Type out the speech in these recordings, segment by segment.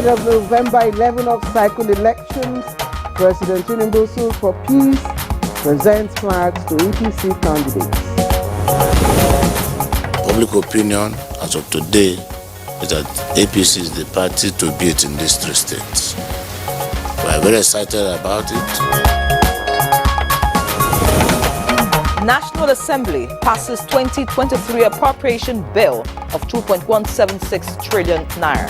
Ahead of November 11 off-cycle elections, President Tinubu sues for peace, presents flags to APC candidates. Public opinion as of today is that APC is the party to beat in these 3 states. We are very excited about it. National Assembly passes 2023 appropriation bill of 2.176 trillion naira.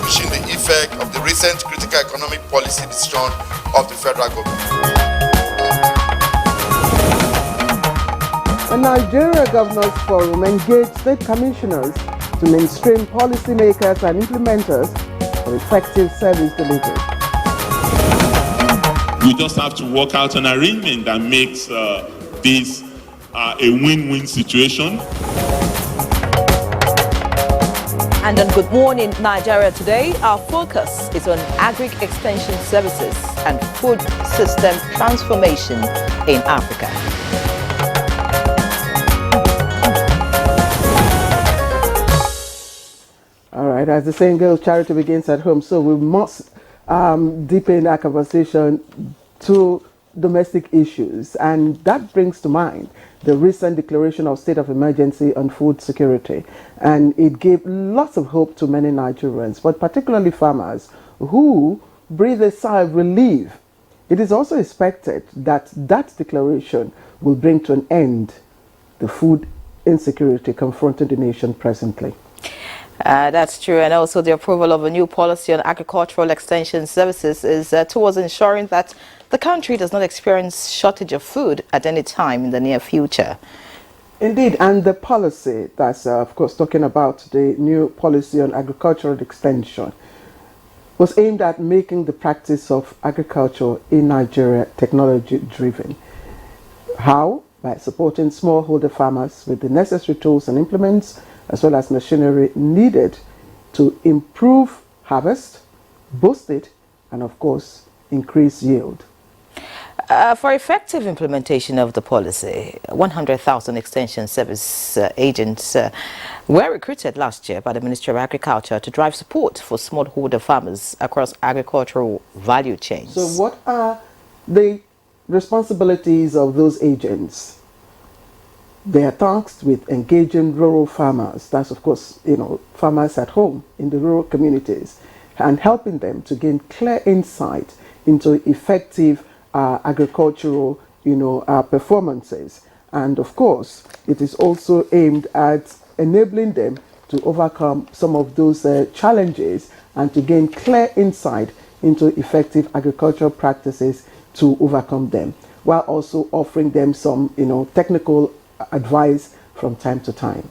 Pushing the effect of the recent critical economic policy decision of the federal government. The Nigeria Governors Forum engaged state commissioners to mainstream policymakers and implementers for effective service delivery. We just have to work out an arrangement that makes this a win-win situation. And on Good Morning Nigeria today, our focus is on Agric extension services and food system transformation in Africa. All right, as the saying goes, charity begins at home. So we must deepen our conversation to domestic issues. And that brings to mind the recent declaration of state of emergency on food security. And it gave lots of hope to many Nigerians, but particularly farmers who breathe a sigh of relief. It is also expected that that declaration will bring to an end the food insecurity confronting the nation presently. That's true, and also the approval of a new policy on agricultural extension services is towards ensuring that the country does not experience shortage of food at any time in the near future. Indeed, and the policy that's of course talking about the new policy on agricultural extension was aimed at making the practice of agriculture in Nigeria technology driven. How? By supporting smallholder farmers with the necessary tools and implements as well as machinery needed to improve harvest, boost it, and of course, increase yield. For effective implementation of the policy, 100,000 extension service agents were recruited last year by the Ministry of Agriculture to drive support for smallholder farmers across agricultural value chains. So what are the responsibilities of those agents? They are tasked with engaging rural farmers, that's of course, farmers at home in the rural communities, and helping them to gain clear insight into effective agricultural, performances. And of course, it is also aimed at enabling them to overcome some of those challenges and to gain clear insight into effective agricultural practices to overcome them, while also offering them some, technical advice from time to time.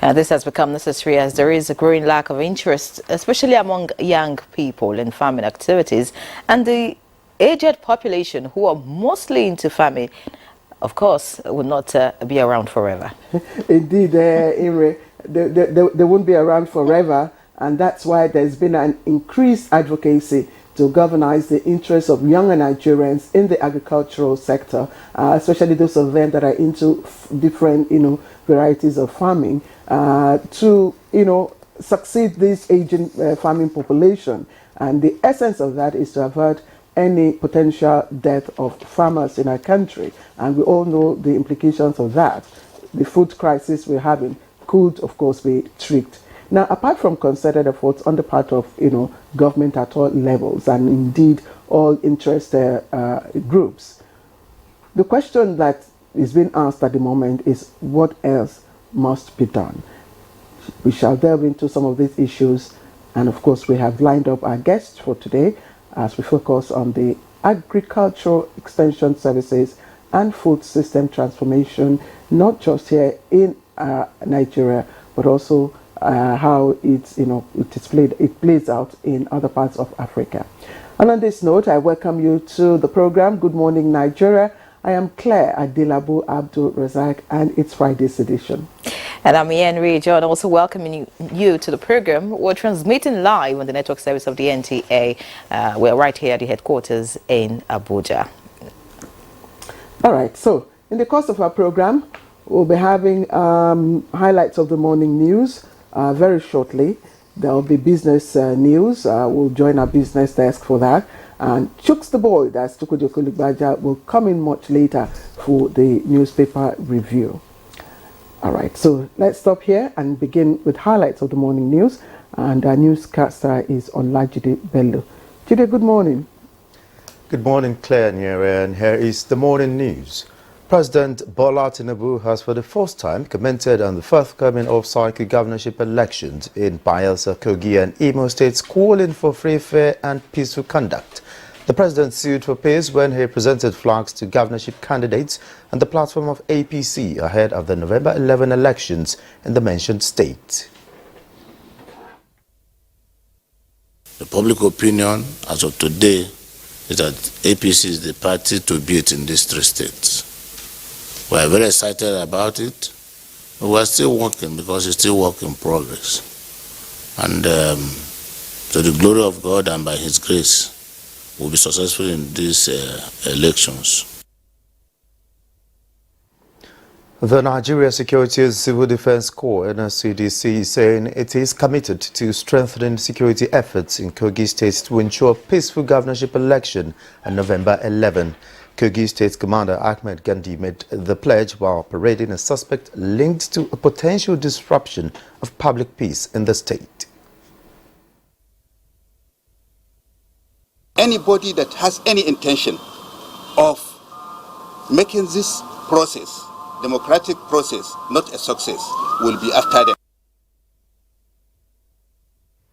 This has become necessary as there is a growing lack of interest, especially among young people in farming activities, and the aged population who are mostly into farming, of course, will not be around forever. Indeed, Imre, they won't be around forever, and that's why there's been an increased advocacy to galvanize the interests of younger Nigerians in the agricultural sector, especially those of them that are into different, varieties of farming, to, succeed this aging farming population. And the essence of that is to avert any potential death of farmers in our country. And we all know the implications of that. The food crisis we're having could, of course, be tricked. Now, apart from concerted efforts on the part of, government at all levels and indeed all interest groups, the question that is being asked at the moment is what else must be done? We shall delve into some of these issues, and of course we have lined up our guests for today as we focus on the agricultural extension services and food system transformation, not just here in Nigeria, but also how it plays out in other parts of Africa. And on this note, I welcome you to the program Good Morning Nigeria. I am Claire Adilabu Abdul Razak, and it's Friday's edition. And I'm Henry John, also welcoming you to the program. We're transmitting live on the network service of the NTA. We're right here at the headquarters in Abuja. All right, so in the course of our program, we'll be having highlights of the morning news, very shortly. There will be business news. We'll join our business desk for that. And Chooks the Boy, that's Tukudioku Lugbaja, will come in much later for the newspaper review. All right, so let's stop here and begin with highlights of the morning news. And our newscaster is Olajide Bello. Jide, good morning. Good morning, Claire Nyere, and here is the morning news. President Bola Tinubu has for the first time commented on the forthcoming off-cycle governorship elections in Bayelsa, Kogi and Imo states, calling for free, fair and peaceful conduct. The president sued for peace when he presented flags to governorship candidates on the platform of APC ahead of the November 11 elections in the mentioned state. The public opinion as of today is that APC is the party to beat in these three states. We are very excited about it. We are still working because it's still work in progress. And to the glory of God and by His grace, we'll be successful in these elections. The Nigeria Security Civil Defense Corps, NSCDC, is saying it is committed to strengthening security efforts in Kogi State to ensure peaceful governorship election on November 11. Kogi State Commander Ahmed Gandhi made the pledge while parading a suspect linked to a potential disruption of public peace in the state. Anybody that has any intention of making this process, democratic process, not a success, will be after them.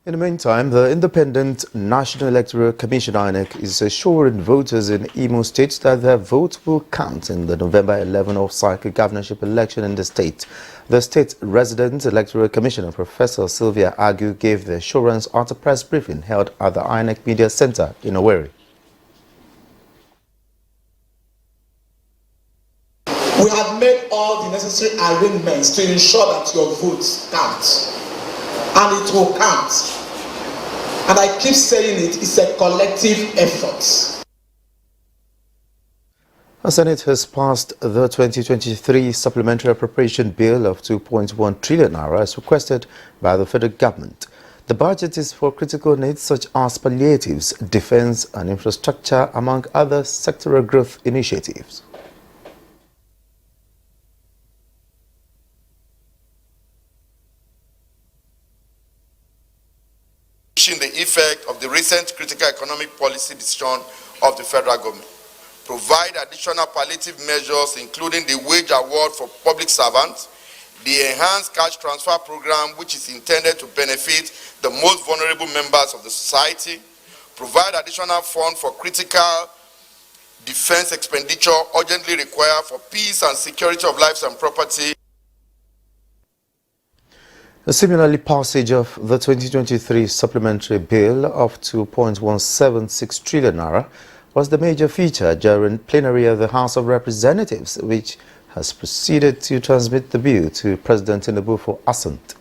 In the meantime, the Independent National Electoral Commission (INEC) is assuring voters in Imo State that their vote will count in the November 11 off-cycle governorship election in the state. The state resident electoral commissioner, Professor Sylvia Agu, gave the assurance at a press briefing held at the INEC Media Center in Owerri. We have made all the necessary arrangements to ensure that your votes count. And it will count. And I keep saying it's a collective effort. The Senate has passed the 2023 Supplementary Appropriation Bill of 2.1 trillion naira as requested by the federal government. The budget is for critical needs such as palliatives, defense and infrastructure, among other sectoral growth initiatives. The effect of the recent critical economic policy decision of the federal government. Provide additional palliative measures, including the wage award for public servants, the enhanced cash transfer program, which is intended to benefit the most vulnerable members of the society. Provide additional funds for critical defense expenditure urgently required for peace and security of lives and property. Similarly, passage of the 2023 supplementary bill of 2.176 trillion naira was the major feature during plenary of the House of Representatives, which has proceeded to transmit the bill to President Tinubu for assent.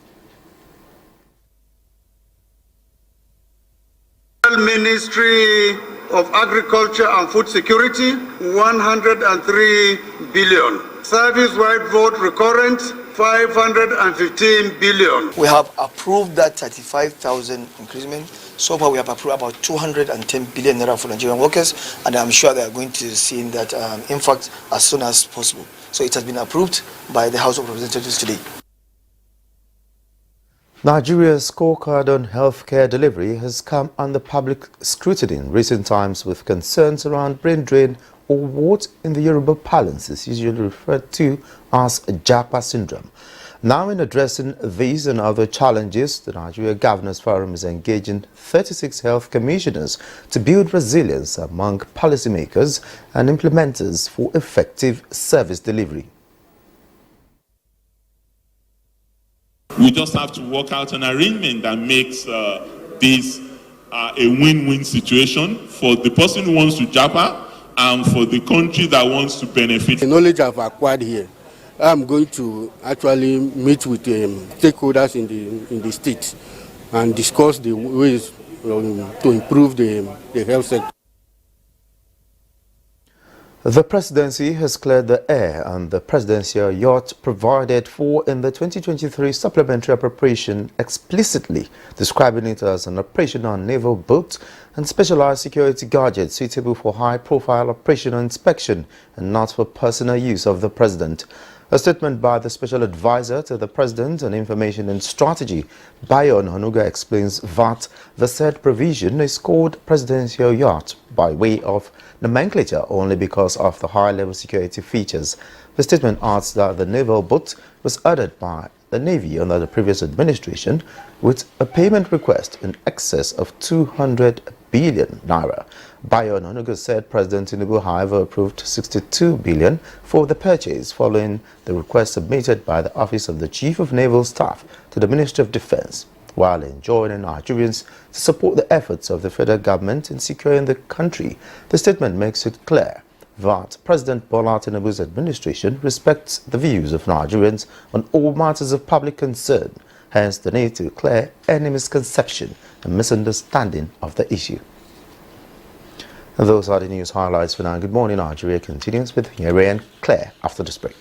Ministry of Agriculture and Food Security, 103 billion. Service-wide vote recurrent, 515 billion. We have approved that 35,000 increment. So far, we have approved about 210 billion naira for Nigerian workers, and I'm sure they are going to see that, in fact, as soon as possible. So it has been approved by the House of Representatives today. Nigeria's scorecard on healthcare delivery has come under public scrutiny in recent times, with concerns around brain drain, or what in the Yoruba parlance is usually referred to as Japa syndrome. Now, in addressing these and other challenges, the Nigeria Governors Forum is engaging 36 health commissioners to build resilience among policymakers and implementers for effective service delivery. We just have to work out an arrangement that makes this a win-win situation for the person who wants to Japa and for the country that wants to benefit. The knowledge I've acquired here, I'm going to actually meet with stakeholders in the state and discuss the ways to improve the health sector. The presidency has cleared the air on the presidential yacht provided for in the 2023 supplementary appropriation, explicitly describing it as an operational naval boat and specialized security gadget suitable for high-profile operational inspection and not for personal use of the president. A statement by the special advisor to the president on information and strategy, Bayon Onuga, explains that the said provision is called presidential yacht by way of nomenclature only because of the high-level security features. The statement adds that the naval boat was ordered by the Navy under the previous administration with a payment request in excess of 200 billion naira. Bayon Onuga said President Tinubu, however, approved 62 billion for the purchase following the request submitted by the Office of the Chief of Naval Staff to the Ministry of Defense, while enjoining Nigerians to support the efforts of the federal government in securing the country. The statement makes it clear that President Bola Tinubu's administration respects the views of Nigerians on all matters of public concern, hence the need to clear any misconception and misunderstanding of the issue. And those are the news highlights for now. Good morning, Nigeria continues with Yere and Claire after this break.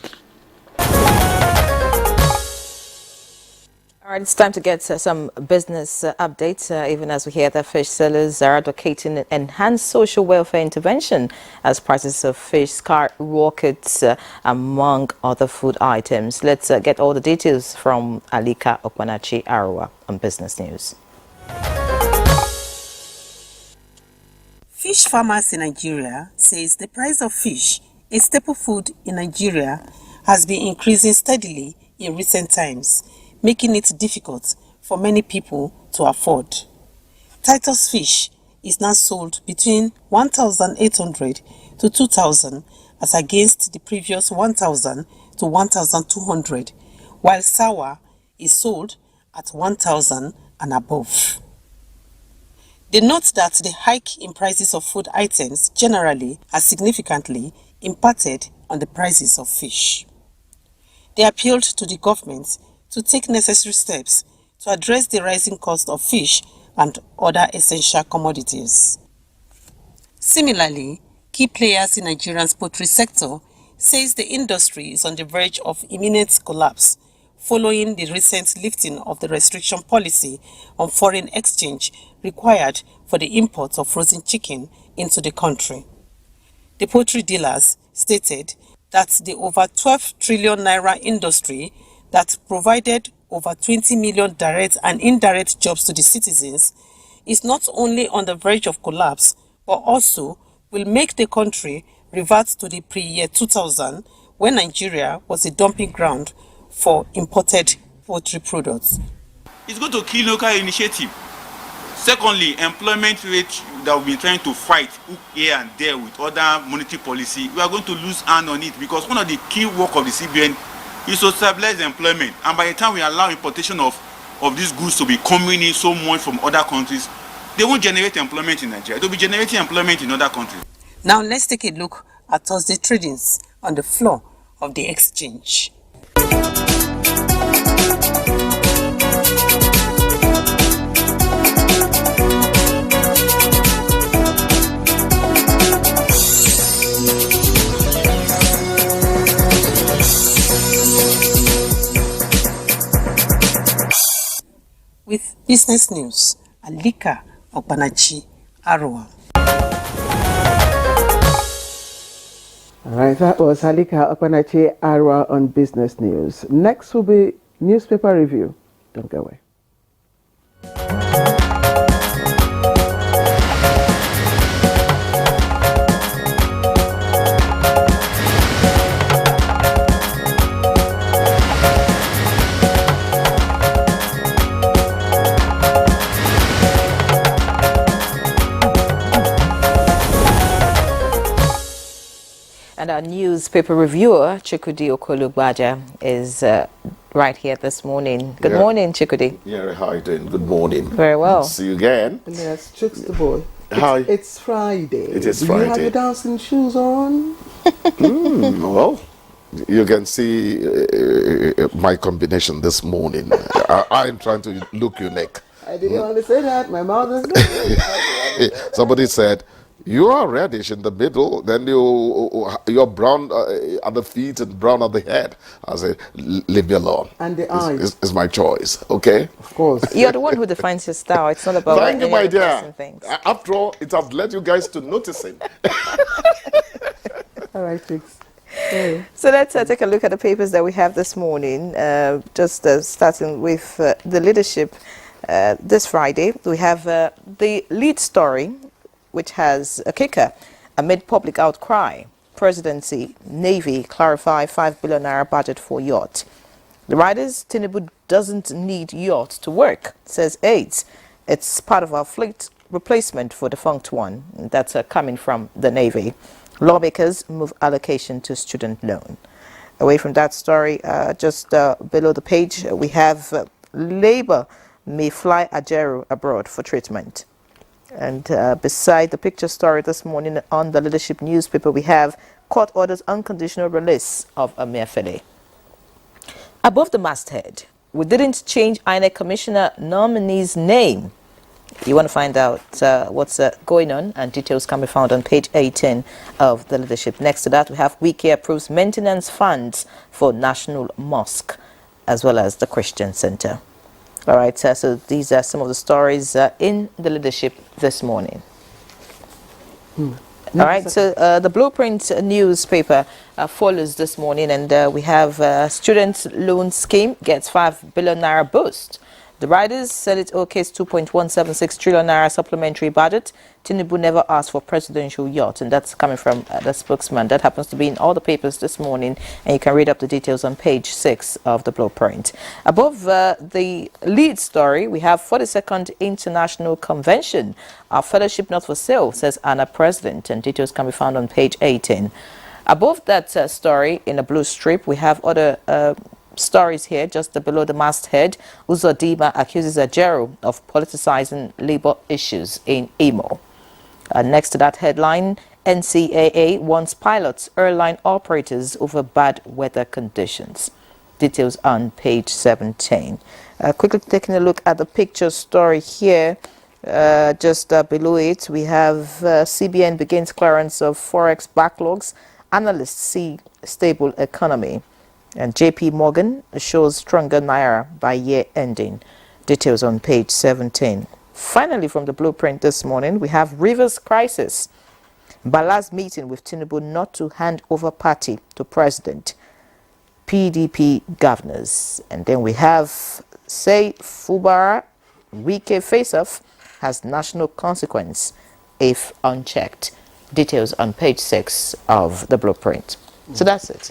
All right, it's time to get some business updates, even as we hear that fish sellers are advocating enhanced social welfare intervention as prices of fish skyrockets, among other food items. Let's get all the details from Alika Okwanachi Arwa on Business News. Fish farmers in Nigeria says the price of fish, a staple food in Nigeria, has been increasing steadily in recent times, making it difficult for many people to afford. Titus fish is now sold between 1,800 to 2,000 as against the previous 1,000 to 1,200, while sour is sold at 1,000 and above. They note that the hike in prices of food items generally has significantly impacted on the prices of fish. They appealed to the government to take necessary steps to address the rising cost of fish and other essential commodities. Similarly, key players in Nigeria's poultry sector says the industry is on the verge of imminent collapse following the recent lifting of the restriction policy on foreign exchange required for the import of frozen chicken into the country. The poultry dealers stated that the over 12 trillion naira industry that provided over 20 million direct and indirect jobs to the citizens is not only on the verge of collapse, but also will make the country revert to the pre-year 2000, when Nigeria was a dumping ground for imported poultry products. It's going to kill local initiative. Secondly, employment rate that we've been trying to fight here and there with other monetary policy, we are going to lose hand on it, because one of the key work of the CBN is to stabilize employment. And by the time we allow importation of these goods to be coming in so much from other countries, they won't generate employment in Nigeria. They'll be generating employment in other countries. Now let's take a look at Thursday tradings on the floor of the exchange. With business news, Alika Okwanachi Arwa. All right, that was Alika Okwanachi Arwa on Business News. Next will be newspaper review. Don't go away. And our newspaper reviewer, Chikudi Okolugbaja, is right here this morning. Good morning, Chikudi. Yeah, how are you doing? Good morning. Very well. See you again. Yes, Chooks the boy. Hi. It's Friday. It is Do Friday. you have your dancing shoes on? Well, you can see my combination this morning. I'm trying to look unique. I didn't want to say that. My mouth is good. Somebody said, You are reddish in the middle, then you're brown at the feet and brown at the head. I say, leave me alone. And the eyes. It's my choice, okay? Of course. You're the one who defines your style. It's not about Thank you, any my other dear. person thinks. After all, it has led you guys to noticing. All right, Fix. So let's take a look at the papers that we have this morning. Just starting with the leadership this Friday. We have the lead story, which has a kicker. Amid public outcry, Presidency, Navy clarify 5 billion naira budget for yacht. The writers, Tinubu doesn't need yacht to work, says aides. It's part of our fleet replacement for defunct one. That's coming from the Navy. Lawmakers move allocation to student loan. Away from that story, just below the page, we have Labour may fly Ajeru abroad for treatment. And beside the picture story this morning on the Leadership newspaper, we have court orders unconditional release of Emefiele. Above the masthead, we didn't change INEC Commissioner nominee's name. You want to find out what's going on, and details can be found on page 18 of the Leadership. Next to that, we have Wike approves maintenance funds for National Mosque, as well as the Christian Center. All right, so these are some of the stories in the Leadership this morning. All right, so the Blueprint newspaper follows this morning, and we have student loan scheme gets 5 billion naira boost. The writers said it okays 2.176 trillion naira supplementary budget. Tinubu never asked for presidential yacht, and that's coming from the spokesman. That happens to be in all the papers this morning, and you can read up the details on page 6 of the Blueprint. Above the lead story, we have 42nd International Convention. Our fellowship not for sale, says Anna President, and details can be found on page 18. Above that story, in a blue strip, we have other stories here, just below the masthead. Uzodimma accuses Ajeru of politicizing labor issues in Imo. Next to that headline, NCAA warns pilots, airline operators over bad weather conditions. Details on page 17. Quickly taking a look at the picture story here. Just below it, we have CBN begins clearance of forex backlogs. Analysts see stable economy. And JP Morgan shows stronger naira by year ending. Details on page 17. Finally, from the Blueprint this morning, we have Rivers crisis. Bala's meeting with Tinubu not to hand over party to president. PDP governors. And then we have say Fubara Wike face-off has national consequence if unchecked. Details on page 6 of the Blueprint. So that's it.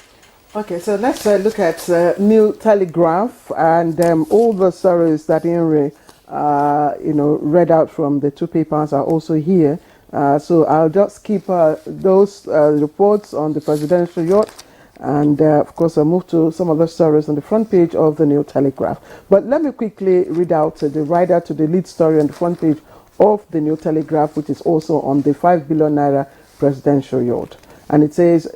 Okay, so let's look at New Telegraph and all the stories that Henry, read out from the two papers are also here. So I'll just keep those reports on the presidential yacht, and of course I'll move to some other stories on the front page of the New Telegraph. But let me quickly read out the rider to the lead story on the front page of the New Telegraph, which is also on the 5 billion naira presidential yacht. And it says,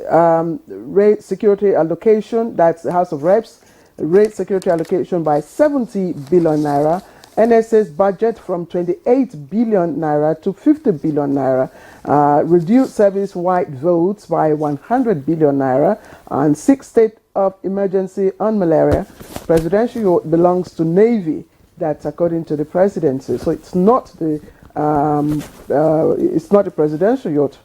rate security allocation, that's the House of Reps, rate security allocation by 70 billion naira. NSA's budget from 28 billion naira to 50 billion naira. Reduce service-wide votes by 100 billion naira. And 6 state of emergency on malaria. Presidential yacht belongs to Navy. That's according to the presidency. So it's not the presidential yacht.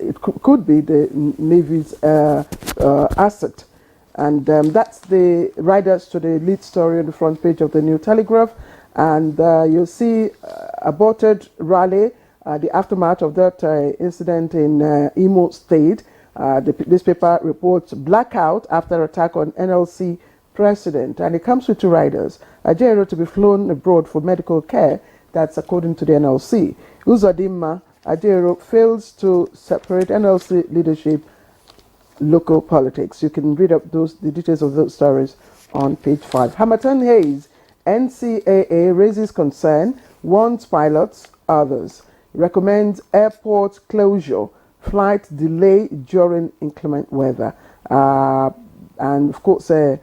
It could be the Navy's asset. And that's the riders to the lead story on the front page of the New Telegraph. And you'll see aborted rally, the aftermath of that incident in Imo State. This paper reports blackout after attack on NLC president. And it comes with two riders. Ajeru to be flown abroad for medical care. That's according to the NLC. Uzodimma Ajeru fails to separate NLC leadership, local politics. You can read up the details of those stories on page 5. Hamilton Hayes, NCAA raises concern, warns pilots, others. Recommends airport closure, flight delay during inclement weather. And of course, the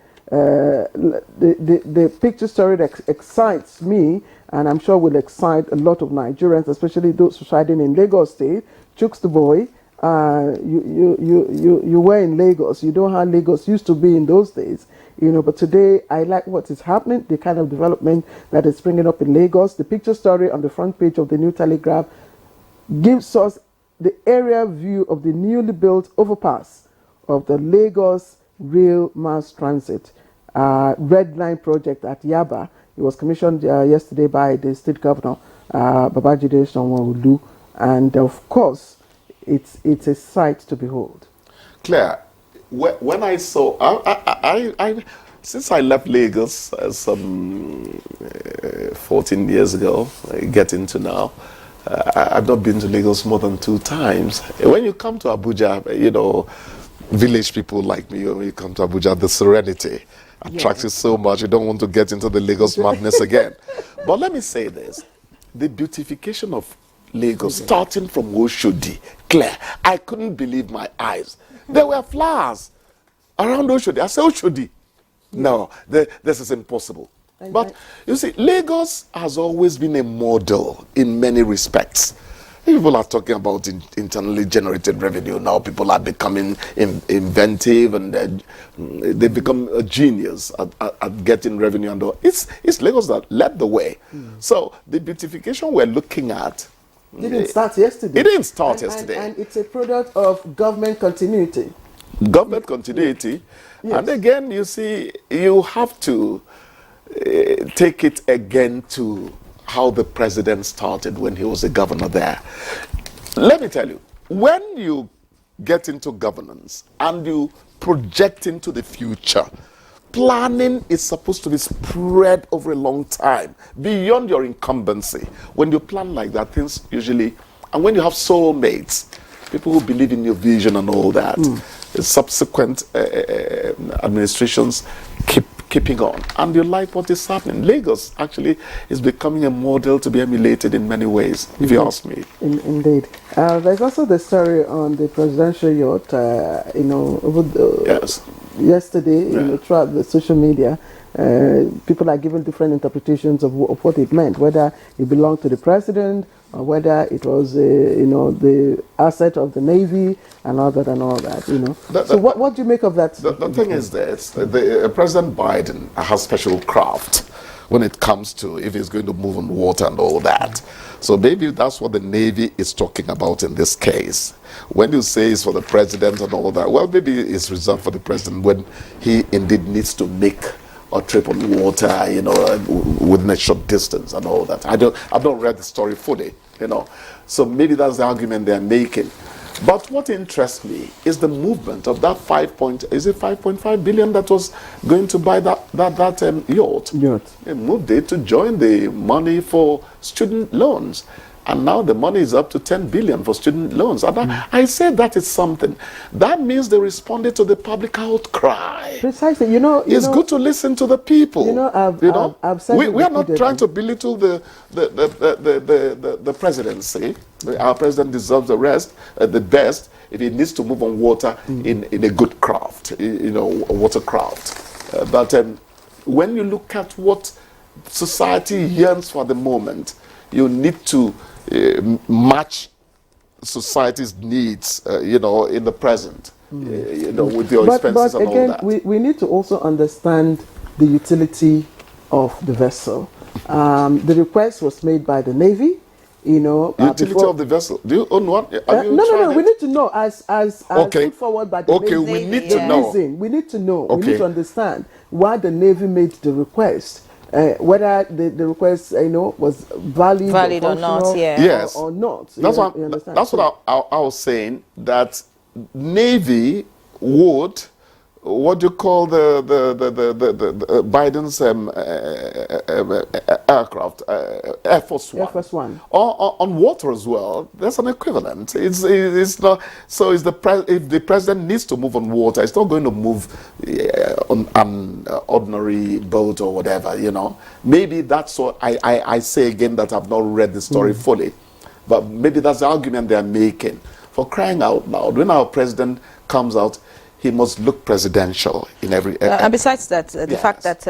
picture story that excites me and I'm sure will excite a lot of Nigerians, especially those residing in Lagos State. Chooks the boy, you were in Lagos. You know how Lagos used to be in those days, but today I like what is happening, the kind of development that is springing up in Lagos. The picture story on the front page of the New Telegraph gives us the aerial view of the newly built overpass of the Lagos Rail Mass Transit Red Line project at Yaba. It was commissioned yesterday by the state governor, Babajide Sanwo-Olu, and of course, it's a sight to behold. Claire, when I saw, since I left Lagos some 14 years ago, getting to now, I've not been to Lagos more than 2 times. When you come to Abuja, village people like me, when you come to Abuja, the serenity attracts you so much. You don't want to get into the Lagos madness again. But let me say this. The beautification of Lagos, starting from Oshodi, Claire, I couldn't believe my eyes. There were flowers around Oshodi. I said, Oshodi. No, this is impossible. But you see, Lagos has always been a model in many respects. People are talking about internally generated revenue. Now people are becoming inventive, and they become a genius at getting revenue. And all. It's Lagos that led the way. So the beautification we're looking at, it didn't start yesterday. It didn't start yesterday. And it's a product of government continuity. Government continuity. Yes. And again, you see, you have to take it again to how the president started when he was a governor there. Let me tell you, when you get into governance and you project into the future, planning is supposed to be spread over a long time, beyond your incumbency. When you plan like that, things usually, and when you have soulmates, people who believe in your vision and all that, subsequent administrations keeping on, and you like what is happening. Lagos actually is becoming a model to be emulated in many ways, if you ask me. Indeed. There's also the story on the presidential yacht, yesterday, throughout the social media. People are giving different interpretations of what it meant, whether it belonged to the president or whether it was, the asset of the Navy and all that. So what do you make of that? The thing is this, President Biden has special craft when it comes to if he's going to move on water and all that. So maybe that's what the Navy is talking about in this case. When you say it's for the president and all that, well, maybe it's reserved for the president when he indeed needs to make a trip on water, within a short distance and all that. I've not read the story fully, So maybe that's the argument they're making. But what interests me is the movement of that 5.5 billion that was going to buy that yacht. They moved it to join the money for student loans. And now the money is up to 10 billion for student loans. And I said that is something. That means they responded to the public outcry. Precisely. It's good to listen to the people. I've said we are not trying to belittle the presidency. Our president deserves the best, if he needs to move on water in a good craft, watercraft. But when you look at what society yearns for at the moment, you need to match society's needs, in the present, with your expenses and all that. But again, we need to also understand the utility of the vessel. The request was made by the Navy, Utility of the vessel. Do you own one? No. We need to know as put forward by the Navy. Okay, we need to know. We need to know. Okay. We need to understand why the Navy made the request. Whether the request, was valid or not, yes, or not. That's what I was saying. That Navy would, what do you call the Biden's aircraft, Air Force One. Air Force One. Or on water as well. There's an equivalent. It's not. So if the president needs to move on water, it's not going to move on an ordinary boat or whatever. Maybe that's what I say again, that I've not read the story fully, but maybe that's the argument they're making. For crying out loud, when our president comes out, he must look presidential in every... and besides that, the yes. fact that,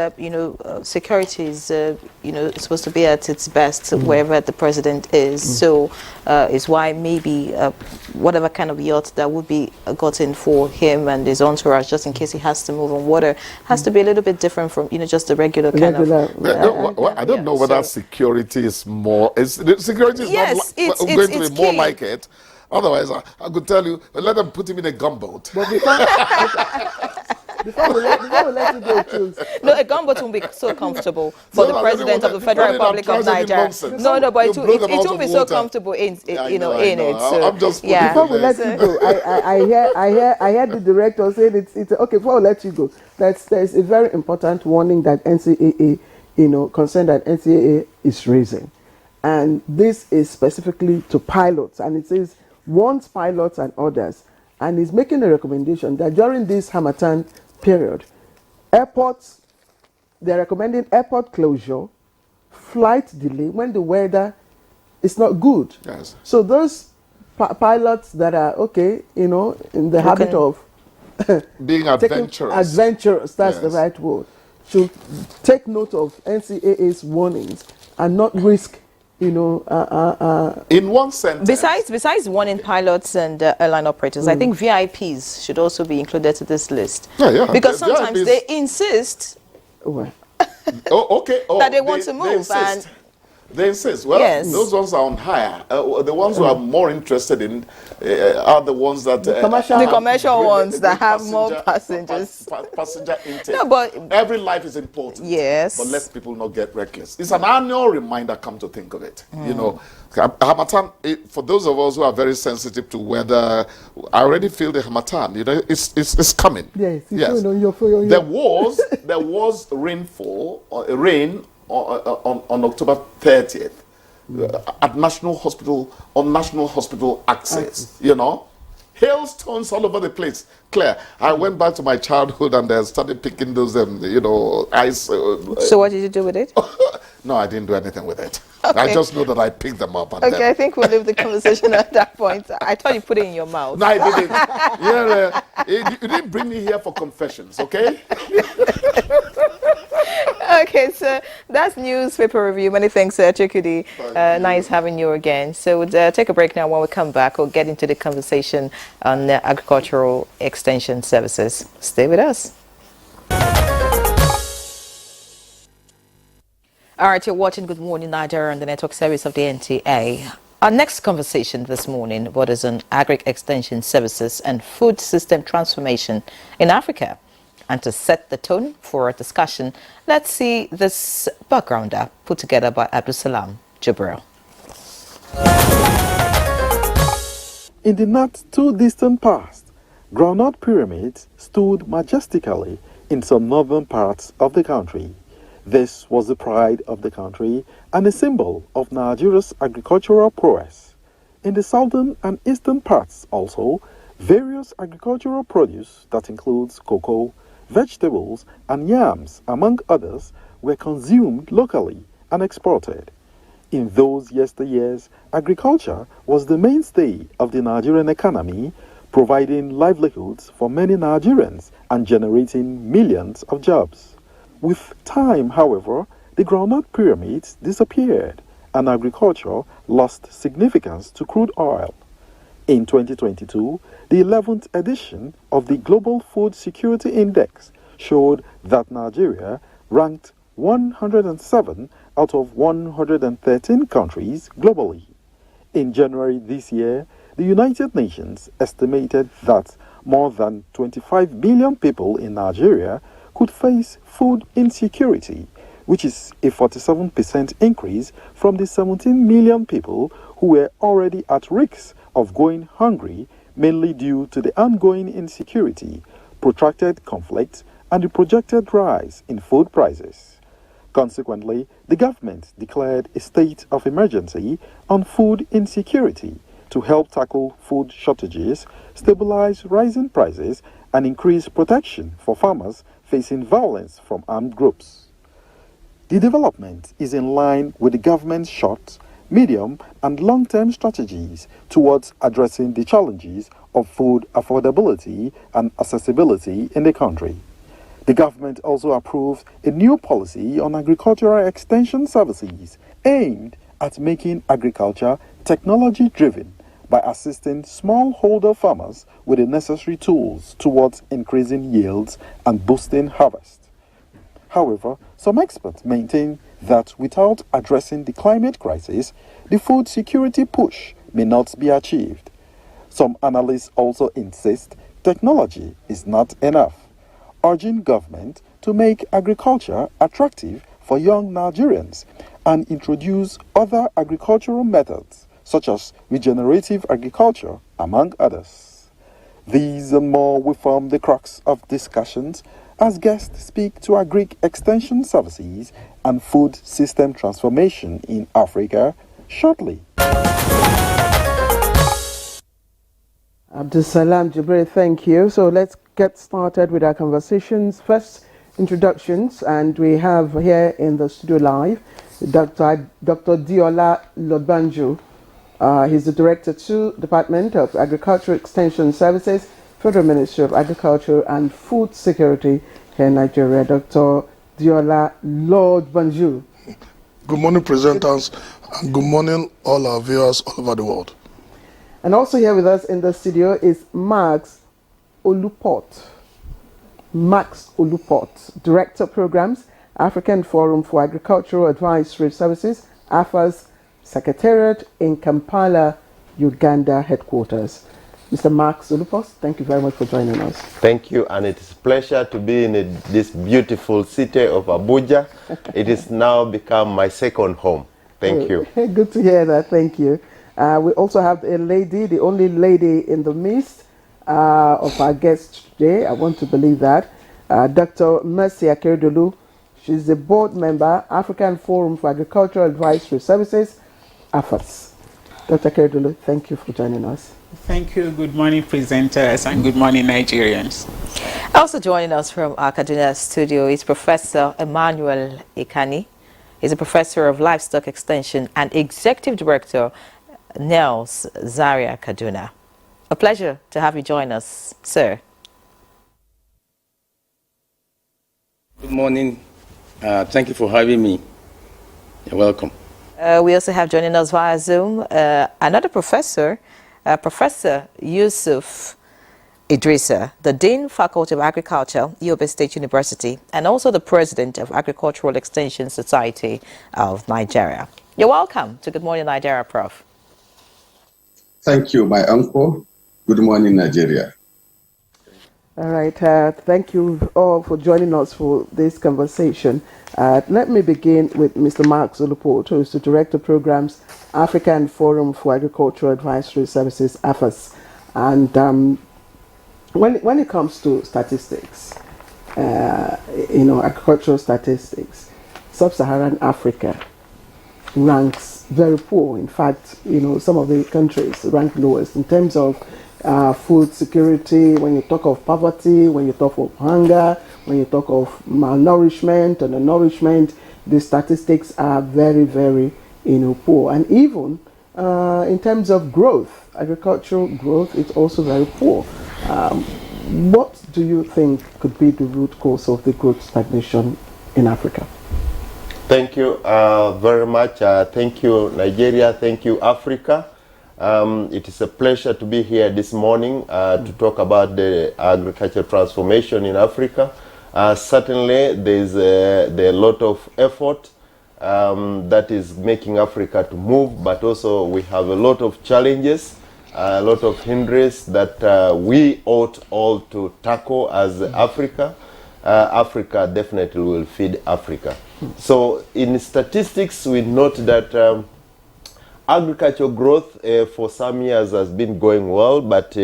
security is, supposed to be at its best wherever the president is. So is why maybe whatever kind of yacht that would be gotten for him and his entourage, just in case he has to move on water, has to be a little bit different from, just the regular kind of... I don't know whether security is more... security is going to be more like it. Otherwise, I could tell you, let them put him in a gunboat. But before we let you go, choose. No, a gunboat won't be so comfortable for the president of the Federal Republic of Nigeria. No, but it won't be so comfortable in it. So, I'm just before we let you go, I hear the director saying it's okay. Before we let you go, there's a very important warning that NCAA, concern that NCAA is raising, and this is specifically to pilots, and it says warns pilots and others, and is making a recommendation that during this Harmattan period, airports, they're recommending airport closure, flight delay when the weather is not good. Yes. So those pilots that are in the habit of being adventurous, that's the right word, should take note of NCAA's warnings and not risk in one sentence. Besides warning pilots and airline operators, I think VIPs should also be included to this list. Yeah. Because sometimes VIPs, they insist that they want to move. They insist. Well, yes. Those ones are on hire. The ones who are more interested in are the ones that... The commercial ones that have more passengers. Passenger intake. No, but every life is important. Yes. But let people not get reckless. It's an annual reminder, come to think of it. Harmattan, for those of us who are very sensitive to weather, I already feel the Harmattan. It's coming. Yes. There was rain on October 30th at National Hospital access. Hailstones all over the place. Claire, I went back to my childhood and I started picking those ice. So what did you do with it? No, I didn't do anything with it. Okay. I just know that I picked them up. And I think we'll leave the conversation at that point. I thought you put it in your mouth. No, I didn't. You didn't bring me here for confessions, okay? Okay, so that's newspaper review. Many thanks, Chukudi. Nice having you again. So we'll take a break now. When we come back, we'll get into the conversation on agricultural extension services. Stay with us. All right, you're watching Good Morning Nigeria on the network service of the NTA. Our next conversation this morning was on Agric extension services and food system transformation in Africa. And to set the tone for our discussion, let's see this backgrounder put together by Abdulsalam Jibril. In the not too distant past, groundnut pyramids stood majestically in some northern parts of the country. This was the pride of the country and a symbol of Nigeria's agricultural prowess. In the southern and eastern parts also, various agricultural produce that includes cocoa, vegetables, and yams, among others, were consumed locally and exported. In those yesteryears, agriculture was the mainstay of the Nigerian economy, providing livelihoods for many Nigerians and generating millions of jobs. With time, however, the groundnut pyramids disappeared and agriculture lost significance to crude oil. In 2022, the 11th edition of the Global Food Security Index showed that Nigeria ranked 107 out of 113 countries globally. In January this year, the United Nations estimated that more than 25 billion people in Nigeria could face food insecurity, which is a 47% increase from the 17 million people who were already at risk of going hungry, mainly due to the ongoing insecurity, protracted conflict, and the projected rise in food prices. Consequently, the government declared a state of emergency on food insecurity to help tackle food shortages, stabilize rising prices, and increase protection for farmers facing violence from armed groups. The development is in line with the government's short, medium, and long-term strategies towards addressing the challenges of food affordability and accessibility in the country. The government also approved a new policy on agricultural extension services aimed at making agriculture technology-driven by assisting smallholder farmers with the necessary tools towards increasing yields and boosting harvest. However, some experts maintain that without addressing the climate crisis, the food security push may not be achieved. Some analysts also insist technology is not enough, urging government to make agriculture attractive for young Nigerians and introduce other agricultural methods such as regenerative agriculture, among others. These and more will form the crux of discussions as guests speak to Agric extension services and food system transformation in Africa shortly. Abdulsalam Jibril, thank you. So let's get started with our conversations. First, introductions, and we have here in the studio live Dr. Diola Lodbanju. He's the Director to Department of Agricultural Extension Services, Federal Ministry of Agriculture and Food Security here in Nigeria. Dr. Diola Lodbanju. Good morning, presenters, and good morning, all our viewers all over the world. And also here with us in the studio is Max Olupot. Max Olupot, Director Programs, African Forum for Agricultural Advisory Services, AFA's Secretariat in Kampala, Uganda headquarters. Mr. Max Olupot, thank you very much for joining us. Thank you, and it is a pleasure to be in this beautiful city of Abuja. It has now become my second home. Thank you. Good to hear that, thank you. We also have a lady, the only lady in the midst of our guest today. I want to believe that. Dr. Mercy Akeredolu. She's a board member, African Forum for Agricultural Advisory Services, AFAS. Dr. Akeredolu, thank you for joining us. Thank you. Good morning, presenters, and good morning, Nigerians. Also joining us from our Kaduna studio is Professor Emmanuel Ikani. He's a professor of Livestock Extension and Executive Director, Nels Zaria Kaduna. A pleasure to have you join us, sir. Good morning. Thank you for having me. You're welcome. We also have joining us via Zoom another professor, Professor Yusuf Idrissa, the Dean Faculty of Agriculture, Yobe State University, and also the President of Agricultural Extension Society of Nigeria. You're welcome to Good Morning Nigeria, Prof. Thank you, my uncle. Good morning, Nigeria. All right, thank you all for joining us for this conversation. Let me begin with Mr. Max Olupot, who is the Director of Programs, African Forum for Agricultural Advisory Services, AFAS. And when it comes to statistics, agricultural statistics, Sub-Saharan Africa ranks very poor. In fact, some of the countries rank lowest in terms of food security, when you talk of poverty, when you talk of hunger, when you talk of malnourishment and nourishment, the statistics are very, very poor. And even in terms of growth, agricultural growth, it's also very poor. What do you think could be the root cause of the growth stagnation in Africa? Thank you very much. Thank you, Nigeria. Thank you, Africa. It is a pleasure to be here this morning to talk about the agricultural transformation in Africa. Certainly, there is a lot of effort that is making Africa to move, but also we have a lot of challenges, a lot of hindrances that we ought all to tackle as Africa. Africa definitely will feed Africa. So in statistics, we note that agricultural growth for some years has been going well, but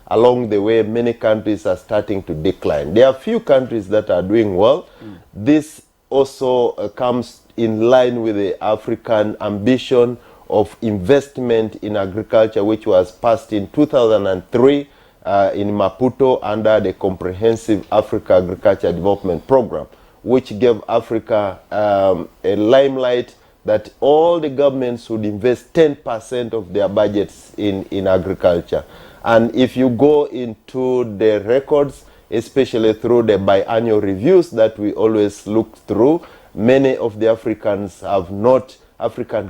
along the way, many countries are starting to decline. There are few countries that are doing well. This also comes in line with the African ambition of investment in agriculture, which was passed in 2003 in Maputo under the Comprehensive Africa Agriculture Development Program, which gave Africa a limelight that all the governments would invest 10% of their budgets in agriculture. And if you go into the records, especially through the biannual reviews that we always look through, many of the African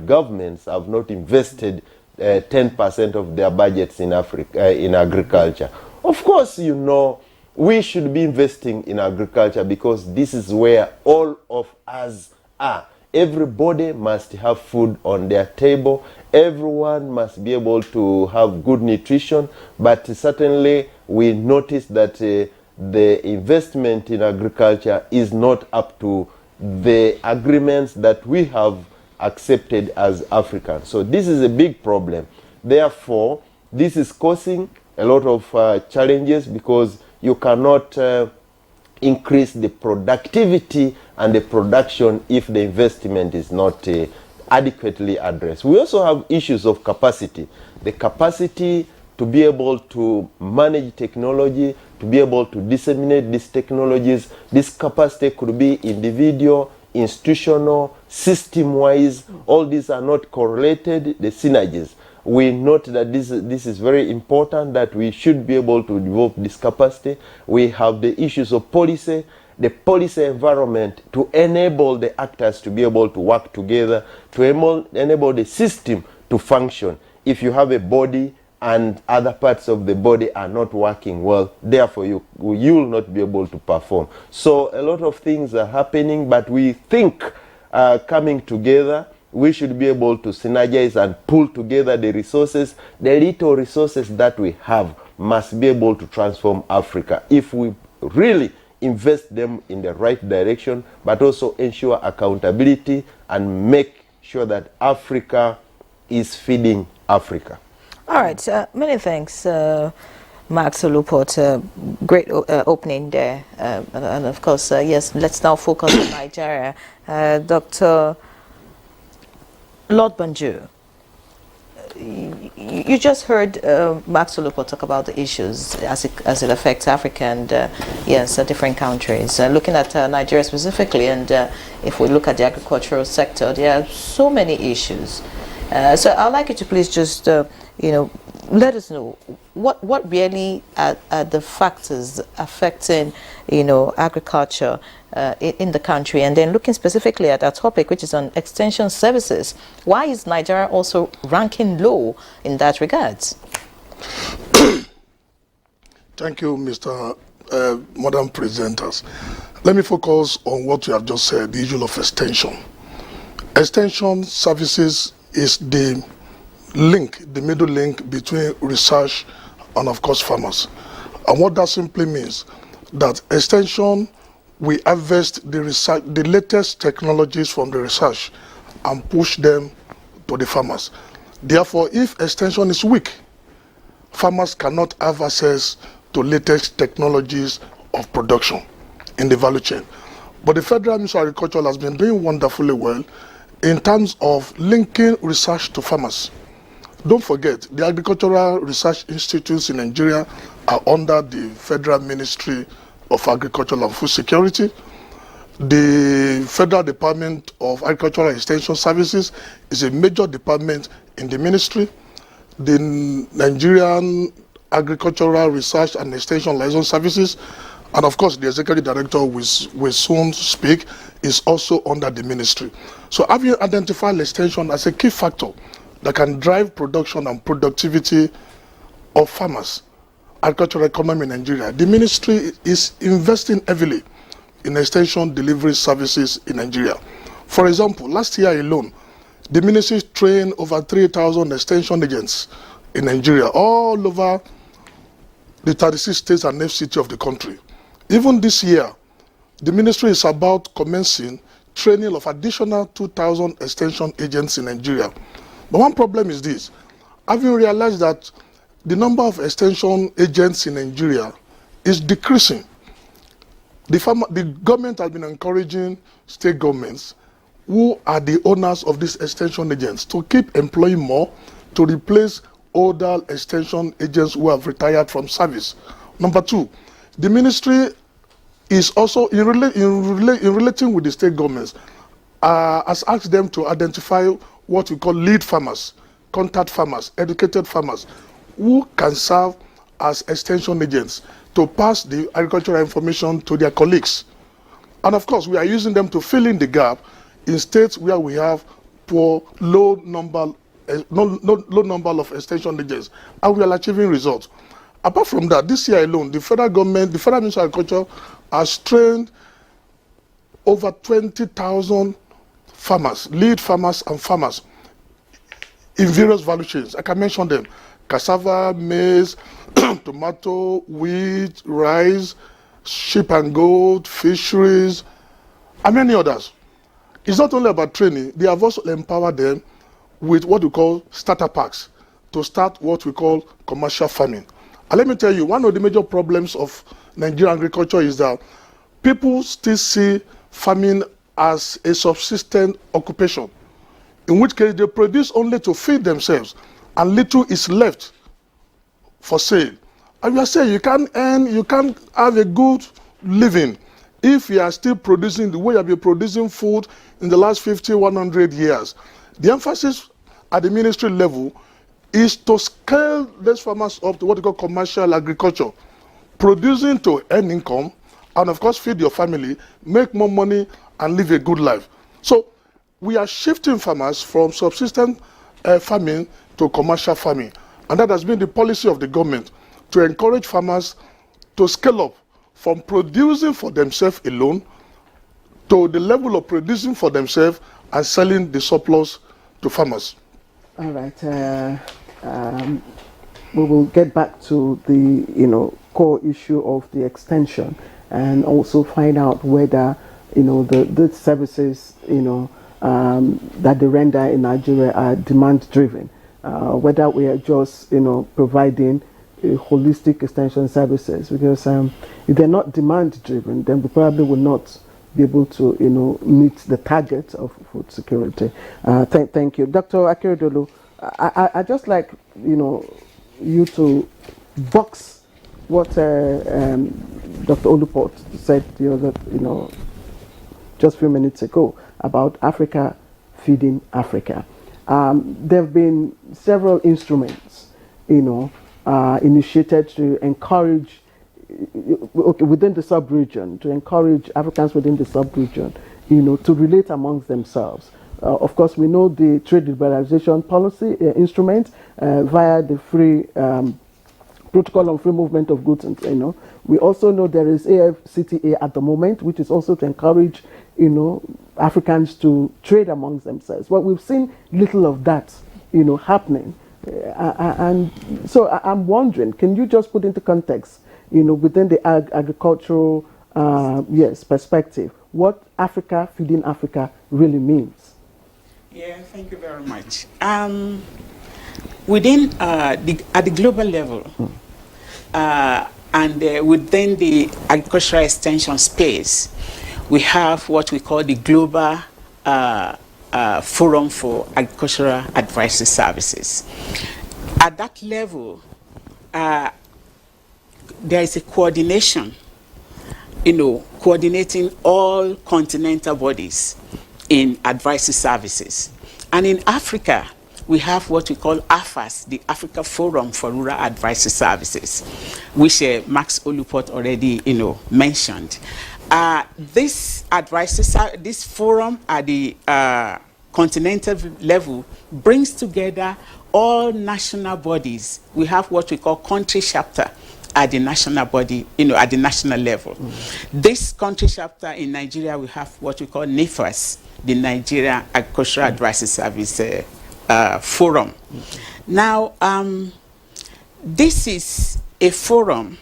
governments have not invested 10% of their budgets in in agriculture. Of course, you know, we should be investing in agriculture because this is where all of us are. Everybody must have food on their table. Everyone must be able to have good nutrition. But certainly we notice that the investment in agriculture is not up to the agreements that we have accepted as Africans. So this is a big problem. Therefore, this is causing a lot of challenges because you cannot increase the productivity and the production if the investment is not adequately addressed. We also have issues of capacity. The capacity to be able to manage technology, to be able to disseminate these technologies. This capacity could be individual, institutional, system-wise. All these are not correlated, the synergies. We note that this is very important, that we should be able to develop this capacity. We have the issues of policy, the policy environment to enable the actors to be able to work together, to enable the system to function. If you have a body and other parts of the body are not working well, therefore you will not be able to perform. So a lot of things are happening, but we think coming together, we should be able to synergize and pull together the resources. The little resources that we have must be able to transform Africa if we really invest them in the right direction, but also ensure accountability and make sure that Africa is feeding Africa. All right, many thanks, Mark Soluport. Great opening there. And of course, yes, let's now focus on Nigeria. Dr. Lord Banjo, you just heard Mark Soluport talk about the issues as it affects Africa and different countries. Looking at Nigeria specifically, and if we look at the agricultural sector, there are so many issues. So I'd like you to please just let us know what really are the factors affecting agriculture in the country, and then looking specifically at our topic, which is on extension services. Why is Nigeria also ranking low in that regard? Thank you, Mr. Madam Presenters. Let me focus on what you have just said, the issue of extension. Extension services is the middle link between research and, of course, farmers. And what that simply means, that extension, we harvest the latest technologies from the research and push them to the farmers. Therefore, if extension is weak, farmers cannot have access to latest technologies of production in the value chain. But the Federal Ministry of Agriculture has been doing wonderfully well in terms of linking research to farmers. Don't forget, the agricultural research institutes in Nigeria are under the Federal Ministry of Agriculture and Food Security. The Federal Department of Agricultural Extension Services is a major department in the ministry. The Nigerian Agricultural Research and Extension Liaison Services, and of course the Executive Director will soon speak, is also under the ministry. So having identified extension as a key factor that can drive production and productivity of farmers, agricultural economy in Nigeria, the ministry is investing heavily in extension delivery services in Nigeria. For example, last year alone, the ministry trained over 3,000 extension agents in Nigeria, all over the 36 states and FCT of the country. Even this year, the ministry is about commencing training of additional 2,000 extension agents in Nigeria. But one problem is this: having realized that the number of extension agents in Nigeria is decreasing, the government has been encouraging state governments, who are the owners of these extension agents, to keep employing more to replace older extension agents who have retired from service. Number two, the ministry is also, in relating with the state governments, has asked them to identify what we call lead farmers, contact farmers, educated farmers, who can serve as extension agents to pass the agricultural information to their colleagues. And of course, we are using them to fill in the gap in states where we have poor, low number of extension agents, and we are achieving results. Apart from that, this year alone, the federal government, the Federal Ministry of Agriculture has trained over 20,000 farmers, lead farmers and farmers in various value chains. I can mention them: cassava, maize, tomato, wheat, rice, sheep and goat, fisheries, and many others. It's not only about training, they have also empowered them with what we call starter packs to start what we call commercial farming. And let me tell you, one of the major problems of Nigerian agriculture is that people still see farming as a subsistence occupation, in which case they produce only to feed themselves and little is left for sale. And we are saying you can't have a good living if you are still producing the way you have been producing food in the last 50, 100 years. The emphasis at the ministry level is to scale these farmers up to what we call commercial agriculture, producing to earn income and of course feed your family, make more money and live a good life. So we are shifting farmers from subsistence farming to commercial farming, and that has been the policy of the government, to encourage farmers to scale up from producing for themselves alone to the level of producing for themselves and selling the surplus to farmers. All right. We will get back to the core issue of the extension, and also find out whether the services that they render in Nigeria are demand driven, whether we are just providing holistic extension services, because if they're not demand driven, then we probably will not be able to meet the target of food security. Thank you, Dr. Akeredolu. I just like you to box what Dr. Oluport said just a few minutes ago about Africa feeding Africa. There have been several instruments initiated to encourage within the sub-region, to encourage Africans within the sub-region to relate amongst themselves. Of course, we know the trade liberalization policy instrument via the free protocol on free movement of goods, and we also know there is AfCFTA at the moment, which is also to encourage Africans to trade amongst themselves. But we've seen little of that happening, and so I'm wondering, can you just put into context within the agricultural perspective what Africa feeding Africa really means? Yeah, thank you very much. Within at the global level, and within the agricultural extension space, we have what we call the Global Forum for Agricultural Advisory Services. At that level, there is a coordination, coordinating all continental bodies in advisory services. And in Africa, we have what we call AFAS, the Africa Forum for Rural Advisory Services, which Max Oluport already mentioned. This forum at the continental level brings together all national bodies. We have what we call country chapter at the national body, at the national level. This country chapter in Nigeria, we have what we call NIFAS, the Nigeria Agricultural Advisory Service Forum. Now, this is a forum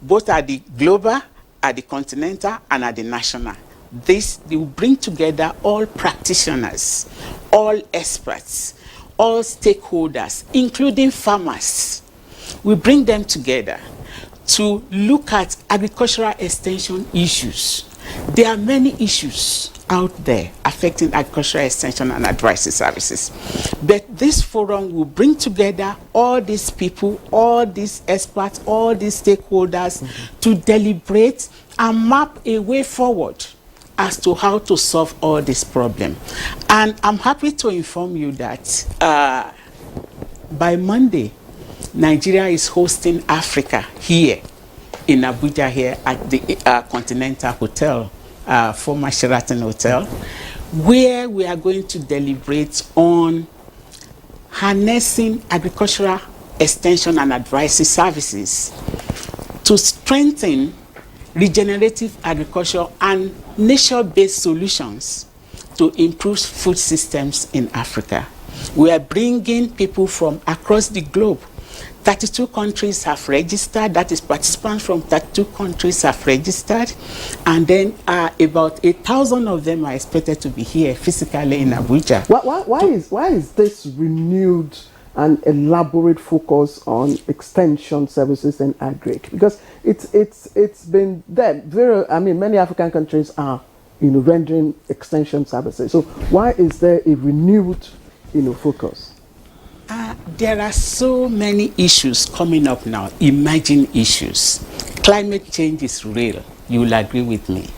both at the global, at the continental, and at the national. They will bring together all practitioners, all experts, all stakeholders, including farmers. We bring them together to look at agricultural extension issues. There are many issues out there affecting agricultural extension and advisory services. But this forum will bring together all these people, all these experts, all these stakeholders to deliberate and map a way forward as to how to solve all this problem. And I'm happy to inform you that by Monday, Nigeria is hosting Africa here in Abuja, here at the Continental Hotel, former Sheraton Hotel, where we are going to deliberate on harnessing agricultural extension and advisory services to strengthen regenerative agriculture and nature-based solutions to improve food systems in Africa. We are bringing people from across the globe. 32 countries have registered, that is, participants from 32 countries have registered, and then about 1,000 of them are expected to be here physically in Abuja. Why is this renewed and elaborate focus on extension services and Agric? Because it's been there. Many African countries are rendering extension services. So why is there a renewed focus? There are so many issues coming up now, emerging issues. Climate change is real, you will agree with me.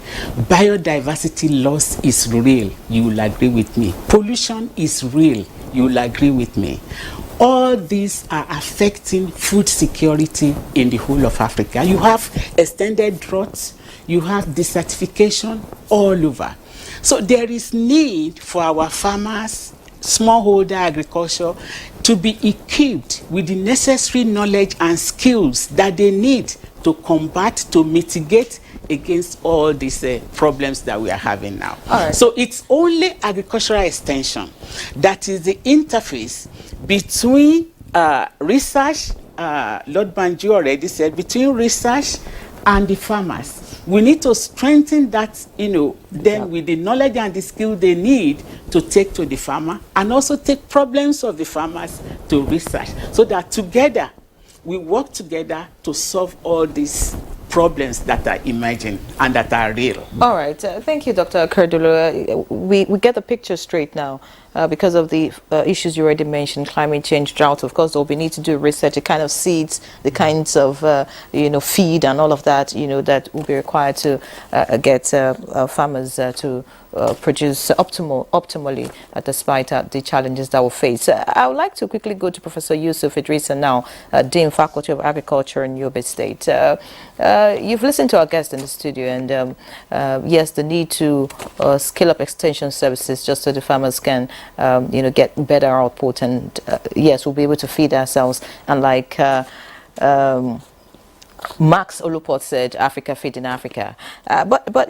Biodiversity loss is real, you will agree with me. Pollution is real, you will agree with me. All these are affecting food security in the whole of Africa. You have extended droughts, you have desertification all over. So there is need for our farmers, smallholder agriculture, to be equipped with the necessary knowledge and skills that they need to combat, to mitigate against all these problems that we are having now. So it's only agricultural extension that is the interface between research, Lord Banjo already said, between research and the farmers. We need to strengthen that, them with the knowledge and the skill they need to take to the farmer, and also take problems of the farmers to research, so that together we work together to solve all these problems that are emerging and that are real. All right. Thank you, Dr. Kerdulu. We get the picture straight now because of the issues you already mentioned, climate change, drought. Of course, we need to do research, the kind of seeds, the kinds of, feed and all of that, that will be required to get farmers to produce optimally despite the challenges that we'll face. I would like to quickly go to Professor Yusuf Idrissa now, Dean Faculty of Agriculture in Yobe State. You've listened to our guest in the studio, and yes, the need to scale up extension services just so the farmers can, get better output, and yes, we'll be able to feed ourselves. And like Max Oluport said, Africa feeding Africa. But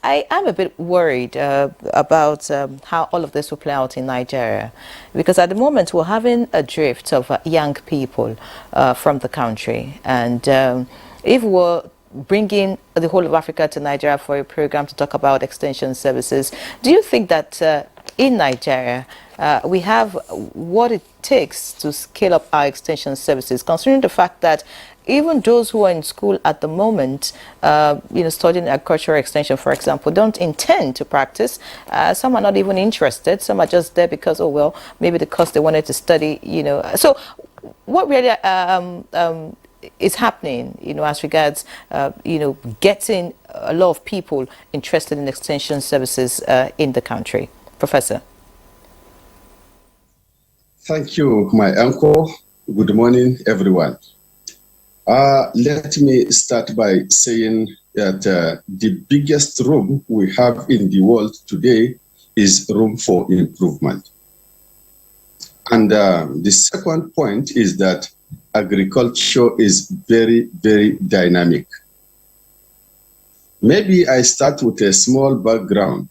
I am a bit worried about how all of this will play out in Nigeria, because at the moment we're having a drift of young people from the country, and if we're bringing the whole of Africa to Nigeria for a program to talk about extension services, do you think that in Nigeria we have what it takes to scale up our extension services, considering the fact that even those who are in school at the moment, studying agricultural extension, for example, don't intend to practice. Some are not even interested. Some are just there because, maybe the course they wanted to study, So what really is happening, as regards, getting a lot of people interested in extension services in the country? Professor. Thank you, my uncle. Good morning, everyone. Let me start by saying that the biggest room we have in the world today is room for improvement. And the second point is that agriculture is very, very dynamic. Maybe I start with a small background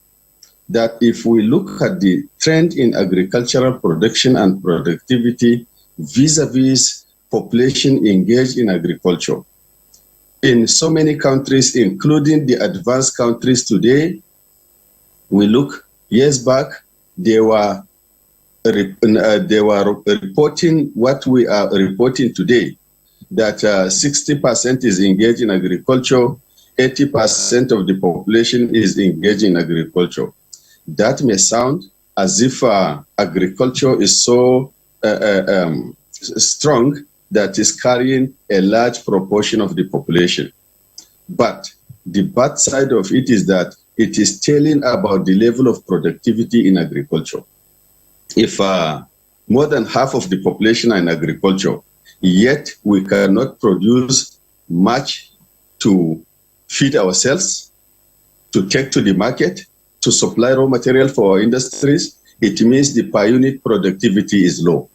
that if we look at the trend in agricultural production and productivity vis-a-vis population engaged in agriculture, in so many countries, including the advanced countries today, we look years back, they were reporting what we are reporting today, that 60% is engaged in agriculture, 80% of the population is engaged in agriculture. That may sound as if agriculture is so strong that is carrying a large proportion of the population. But the bad side of it is that it is telling about the level of productivity in agriculture. If more than half of the population are in agriculture, Yet we cannot produce much to feed ourselves, to take to the market, to supply raw material for our industries. It means the per unit productivity is low.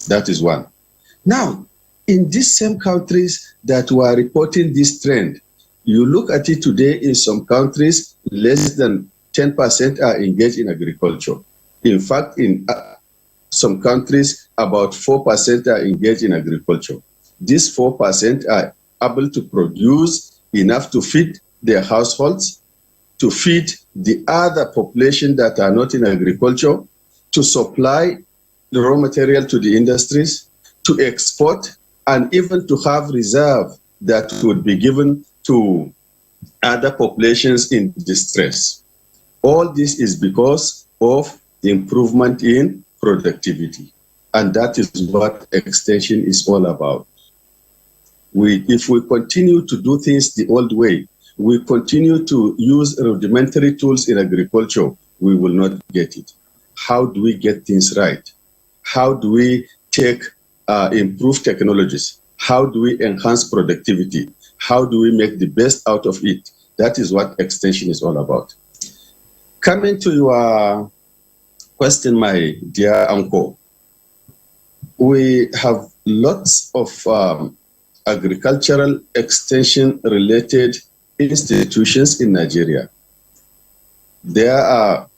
That is one. Now, in these same countries that were reporting this trend, you look at it today, in some countries, less than 10% are engaged in agriculture. In fact, in some countries, about 4% are engaged in agriculture. These 4% are able to produce enough to feed their households, to feed the other population that are not in agriculture, to supply the raw material to the industries, to export, and even to have reserve that would be given to other populations in distress. All this is because of the improvement in productivity. And that is what extension is all about. If we continue to do things the old way, we continue to use rudimentary tools in agriculture, we will not get it. How do we get things right? How do we take improve technologies? How do we enhance productivity? How do we make the best out of it? That is what extension is all about. Coming to your question, my dear uncle, we have lots of agricultural extension related institutions in Nigeria. There are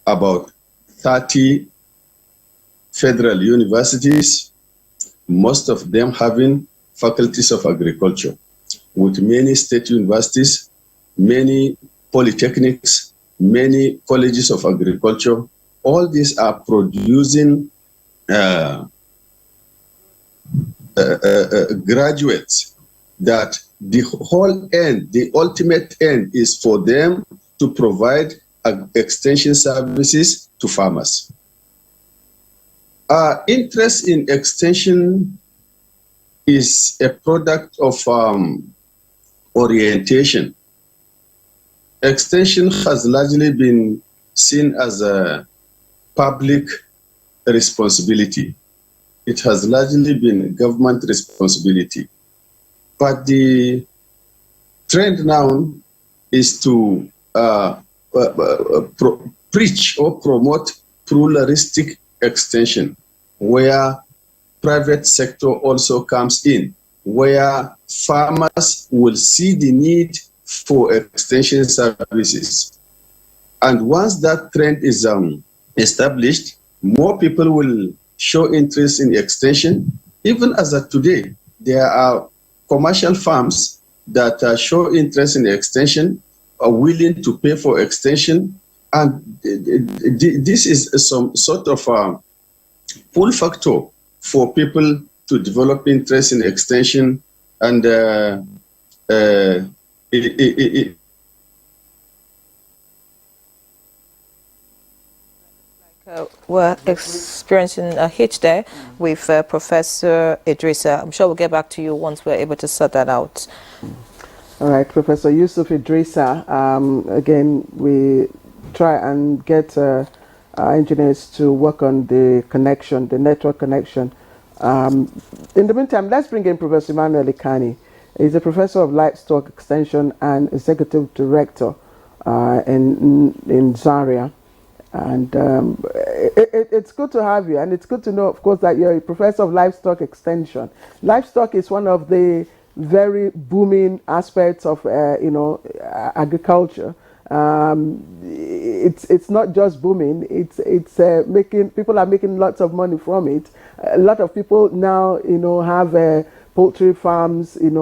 about 30 federal universities, most of them having faculties of agriculture, with many state universities, many polytechnics, many colleges of agriculture. All these are producing graduates that the whole end, the ultimate end is for them to provide extension services to farmers. Interest in extension is a product of orientation. Extension has largely been seen as a public responsibility. It has largely been government responsibility. But the trend now is to preach or promote pluralistic extension, where private sector also comes in, where farmers will see the need for extension services. And once that trend is established, more people will show interest in extension. Even as of today, there are commercial farms that show interest in extension, are willing to pay for extension. And this is some sort of pull factor for people to develop interest in extension. And we're experiencing a hitch there with Professor Idrissa. I'm sure we'll get back to you once we're able to sort that out. All right, Professor Yusuf Idrissa. Again, we try and get our engineers to work on the connection, the network connection. In the meantime, let's bring in Professor Emmanuel Ikani. He's a professor of livestock extension and executive director in Zaria. And it's good to have you, and it's good to know, of course, that you're a professor of livestock extension. Livestock is one of the very booming aspects of agriculture. It's not just booming; it's making people are making lots of money from it. A lot of people now, have poultry farms, in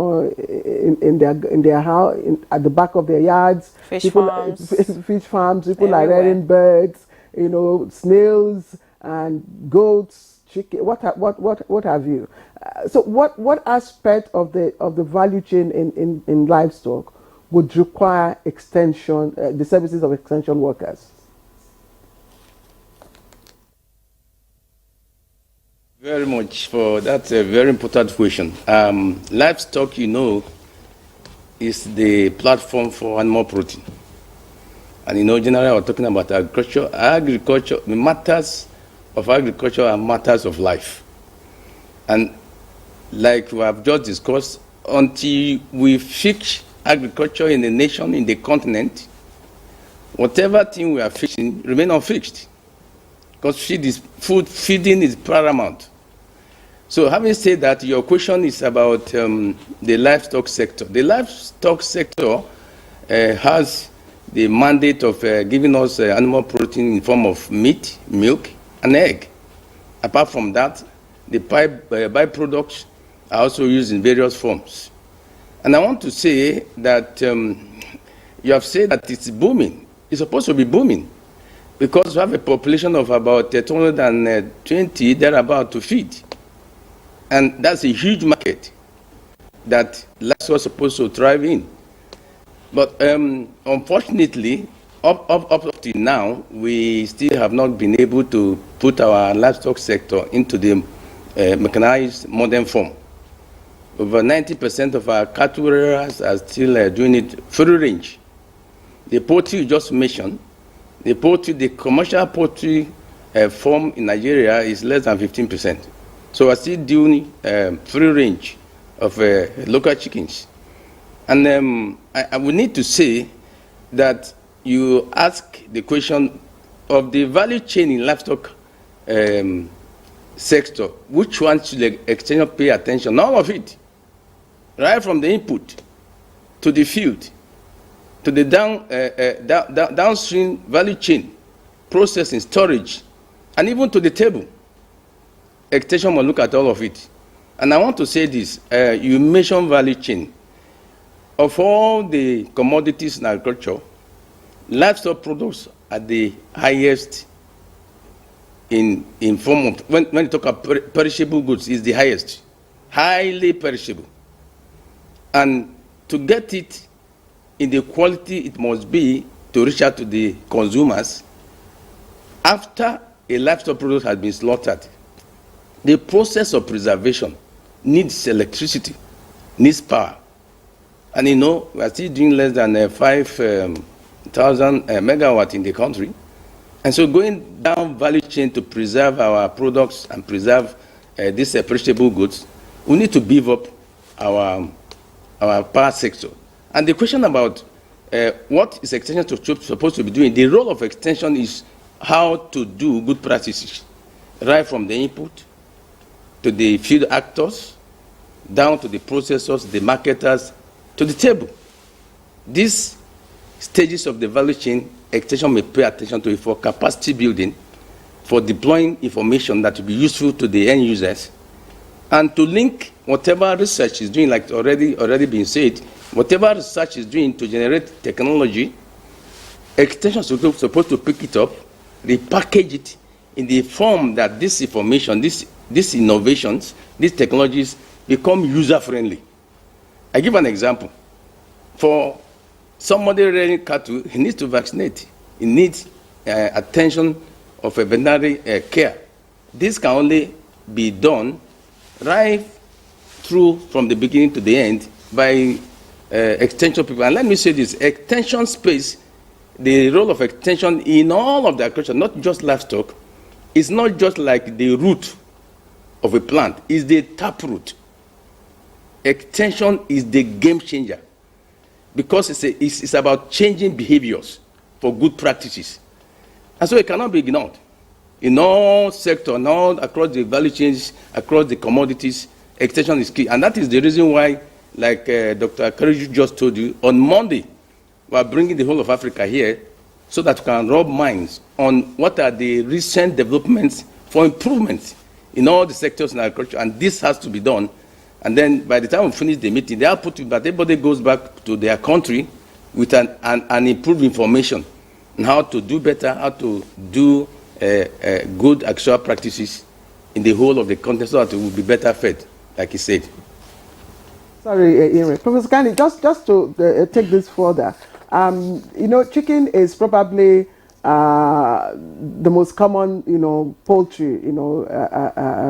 their house, at the back of their yards. Fish farms. People are rearing birds, snails and goats, chicken. What have you? So what aspect of the value chain in livestock would require extension, the services of extension workers? Very much for that's a very important question. Livestock, is the platform for animal protein. And generally we're talking about agriculture. The matters of agriculture are matters of life. And like we have just discussed, until we fix agriculture in the nation, in the continent, whatever thing we are fixing remain unfixed. Because food feeding is paramount. So having said that, your question is about the livestock sector. The livestock sector has the mandate of giving us animal protein in form of meat, milk, and egg. Apart from that, the byproducts are also used in various forms. And I want to say that you have said that it's booming. It's supposed to be booming because we have a population of about 220 thereabout to feed. And that's a huge market that livestock is supposed to thrive in. But unfortunately, up to now, we still have not been able to put our livestock sector into the mechanized modern form. Over 90% of our cattle rearers are still doing it free range. The poultry you just mentioned, the commercial poultry form in Nigeria is less than 15%. So we're still doing free range of local chickens. And I would need to say that you ask the question of the value chain in livestock sector, which one should the extension pay attention? All of it, right from the input to the field, to the downstream value chain, processing, storage, and even to the table. Extension will look at all of it. And I want to say this, you mentioned value chain. Of all the commodities in agriculture, livestock products are the highest in form of, when you talk about perishable goods, is the highest, highly perishable. And to get it in the quality it must be to reach out to the consumers, after a livestock product has been slaughtered, the process of preservation needs electricity, needs power. And you know, we are still doing less than 5,000 megawatts in the country. And so going down value chain to preserve our products and preserve these perishable goods, we need to beef up our power sector. And the question about what is extension supposed to be doing, the role of extension is how to do good practices, right from the input to the field actors, down to the processors, the marketers, to the table. These stages of the value chain, extension may pay attention to it for capacity building, for deploying information that will be useful to the end users, and to link whatever research is doing, like already been said, whatever research is doing to generate technology, extension is supposed to pick it up, repackage it in the form that this information, these innovations, these technologies become user-friendly. I give an example. For somebody rearing cattle, he needs to vaccinate. He needs attention of a veterinary care. This can only be done right through from the beginning to the end by extension people. And let me say this, extension space, the role of extension in all of the agriculture, not just livestock, is not just like the root of a plant, it's the taproot. Extension is the game changer because it's about changing behaviors for good practices. And so it cannot be ignored. In all sectors, across the value chains, across the commodities, extension is key. And that is the reason why, like Dr. Kariju just told you, on Monday, we are bringing the whole of Africa here so that we can rub minds on what are the recent developments for improvements in all the sectors in agriculture. And this has to be done. And then by the time we finish the meeting, the output is that everybody goes back to their country with an improved information on how to do better, how to do good actual practices in the whole of the country so that it will be better fed, like he said. Sorry, Professor Kani, just to take this further, you know, chicken is probably the most common, you know, poultry, you know,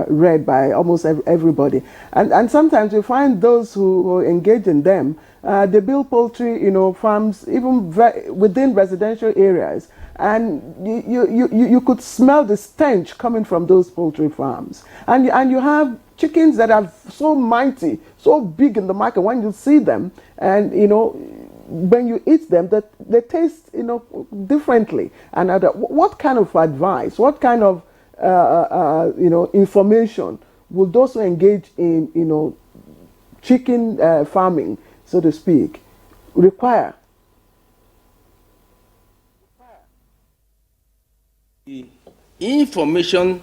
reared by almost everybody. And sometimes you find those who engage in them, they build poultry, you know, farms even within residential areas. And you could smell the stench coming from those poultry farms. And you have chickens that are so mighty, so big in the market when you see them, and when you eat them, that they taste differently. And what kind of advice, what kind of information will those who engage in chicken farming, so to speak, require? The information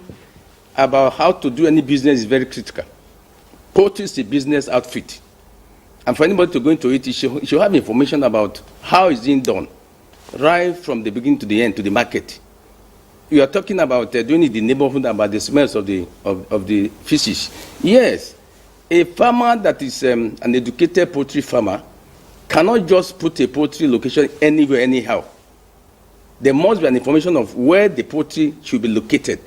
about how to do any business is very critical. Poultry is a business outfit. And for anybody to go into it, you should have information about how it's being done, right from the beginning to the end, to the market. You are talking about doing it in the neighborhood, about the smells of the fishes. Yes, a farmer that is an educated poultry farmer cannot just put a poultry location anywhere, anyhow. There must be an information of where the poultry should be located.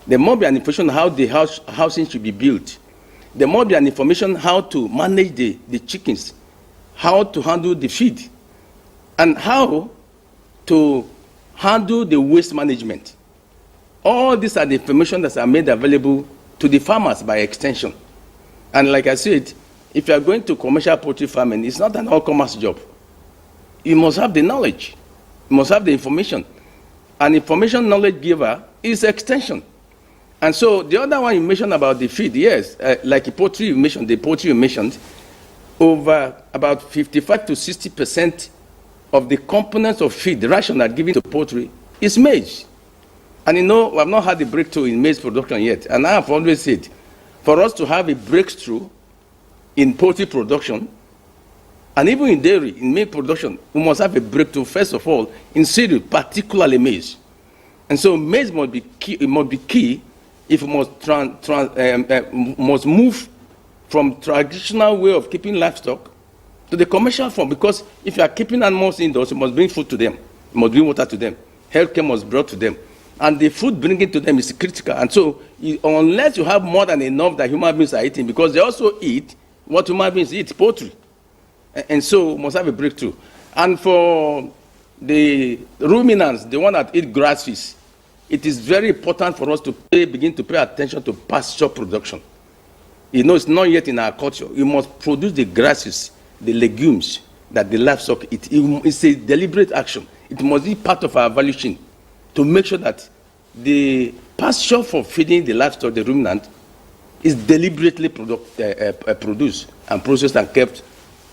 There must be an information how the housing should be built. There must be an information how to manage the chickens, how to handle the feed, and how to handle the waste management. All these are the information that are made available to the farmers by extension. And like I said, if you are going to commercial poultry farming, it's not an all-commerce job. You must have the knowledge. You must have the information. An information knowledge giver is extension. And so the other one you mentioned about the feed, yes, like the poultry you mentioned, over about 55 to 60% of the components of feed, the ration that given to poultry, is maize. And I've not had a breakthrough in maize production yet. And I have always said, for us to have a breakthrough in poultry production, and even in dairy, in milk production, we must have a breakthrough, first of all, in cereal, particularly maize. And so maize must be key. It must be key if we must move from traditional way of keeping livestock to the commercial form. Because if you are keeping animals indoors, you must bring food to them. You must bring water to them. Healthcare must be brought to them. And the food bringing to them is critical. And so unless you have more than enough that human beings are eating, because they also eat what human beings eat, poultry. And so must have a breakthrough. And for the ruminants, the one that eat grass fish, it is very important for us to begin to pay attention to pasture production. It's not yet in our culture. You must produce the grasses, the legumes that the livestock eat. It's a deliberate action. It must be part of our value chain to make sure that the pasture for feeding the livestock, the ruminant, is deliberately produced and processed and kept,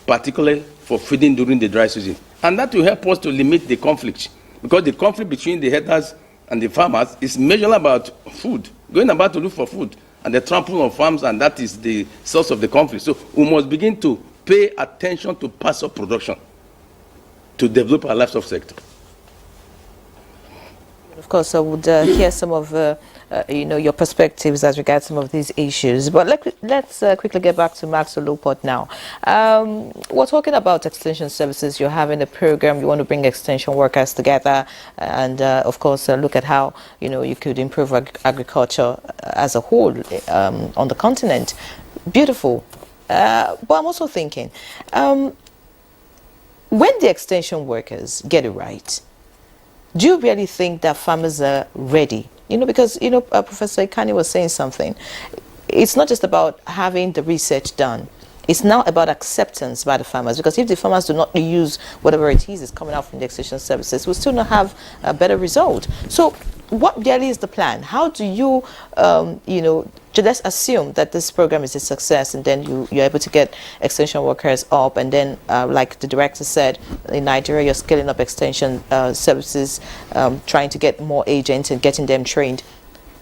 particularly for feeding during the dry season. And that will help us to limit the conflict, because the conflict between the herders and the farmers is mainly about food, going about to look for food, and the trampling of farms, and that is the source of the conflict. So we must begin to pay attention to pasture production to develop our livestock sector. Of course, I would hear some of your perspectives as regards some of these issues. But let's quickly get back to Max Olupot now. We're talking about extension services. You're having a program. You want to bring extension workers together, and of course, look at how you could improve agriculture as a whole on the continent. Beautiful. But I'm also thinking, when the extension workers get it right, do you really think that farmers are ready? Because, Professor Ikani was saying something. It's not just about having the research done. It's now about acceptance by the farmers. Because if the farmers do not use whatever it is coming out from the extension services, we'll still not have a better result. So what really is the plan? How do you, let's assume that this program is a success, and then you're able to get extension workers up, and then, like the director said, in Nigeria, you're scaling up extension services, trying to get more agents and getting them trained.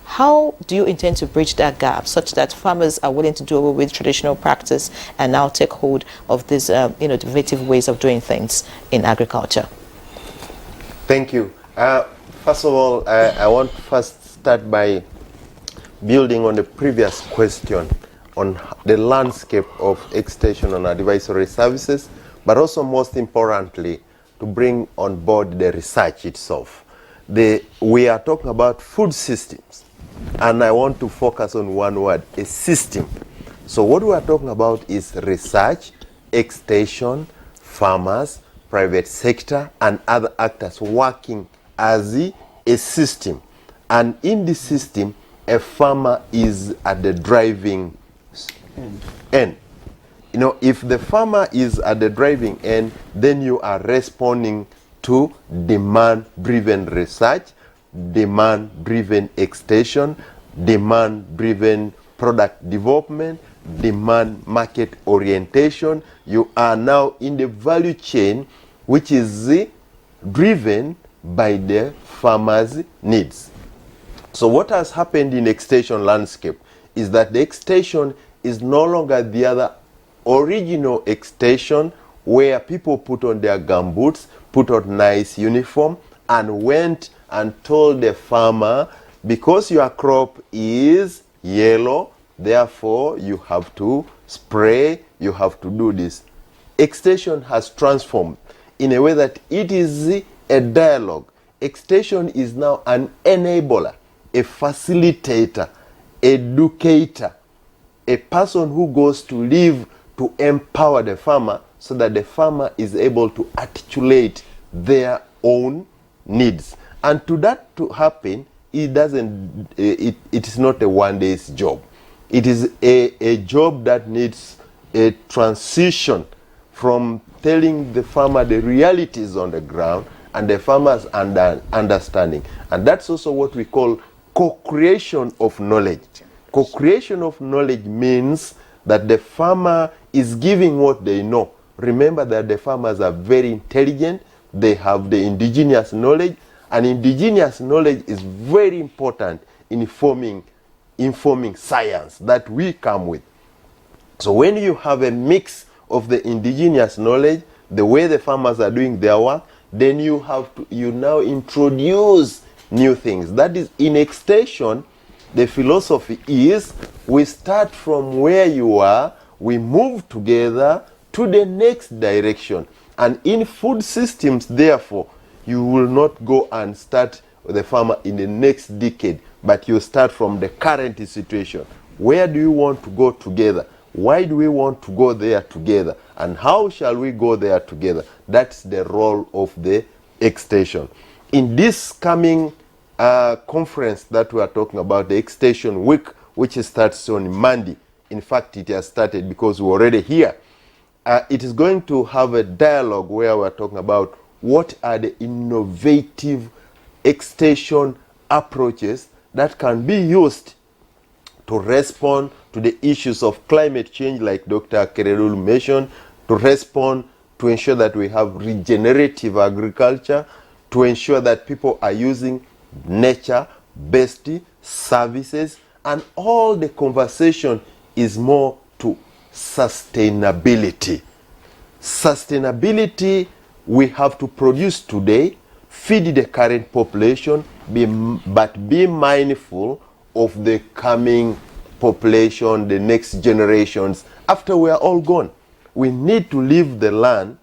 How do you intend to bridge that gap such that farmers are willing to do away with traditional practice and now take hold of these, innovative ways of doing things in agriculture? Thank you. First of all, I want to first start by building on the previous question on the landscape of extension and advisory services, but also most importantly, to bring on board the research itself. We are talking about food systems, and I want to focus on one word, a system. So what we are talking about is research, extension, farmers, private sector, and other actors working as a system. And in this system, a farmer is at the driving end. You know, if the farmer is at the driving end, then you are responding to demand-driven research, demand-driven extension, demand-driven product development, demand market orientation. You are now in the value chain, which is driven by the farmer's needs. So what has happened in extension landscape is that the extension is no longer the other original extension where people put on their gumboots, put on nice uniform, and went and told the farmer, because your crop is yellow, therefore you have to spray, you have to do this. Extension has transformed in a way that it is a dialogue. Extension is now an enabler, a facilitator, educator, a person who goes to live to empower the farmer so that the farmer is able to articulate their own needs. And to that to happen, it is not a one-day's job. It is a job that needs a transition from telling the farmer the realities on the ground and the farmer's understanding. And that's also what we call co-creation of knowledge. Co-creation of knowledge means that the farmer is giving what they know. Remember that the farmers are very intelligent. They have the indigenous knowledge, and indigenous knowledge is very important in informing science that we come with. So when you have a mix of the indigenous knowledge, the way the farmers are doing their work, then you now introduce new things. That is, in extension, the philosophy is we start from where you are, we move together to the next direction. And in food systems, therefore, you will not go and start the farmer in the next decade, but you start from the current situation. Where do you want to go together? Why do we want to go there together? And how shall we go there together? That's the role of the extension. In this coming conference that we are talking about, the Extension Week, which starts on Monday. In fact, it has started because we're already here. It is going to have a dialogue where we're talking about what are the innovative extension approaches that can be used to respond to the issues of climate change, like Dr. Kerelul mentioned, to respond, to ensure that we have regenerative agriculture, to ensure that people are using nature-based services, and all the conversation is more to sustainability. Sustainability, we have to produce today, feed the current population, but be mindful of the coming population, the next generations. After we are all gone, we need to leave the land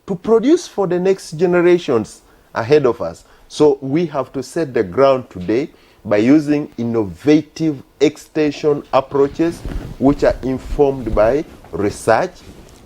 to produce for the next generations ahead of us. So we have to set the ground today by using innovative extension approaches which are informed by research,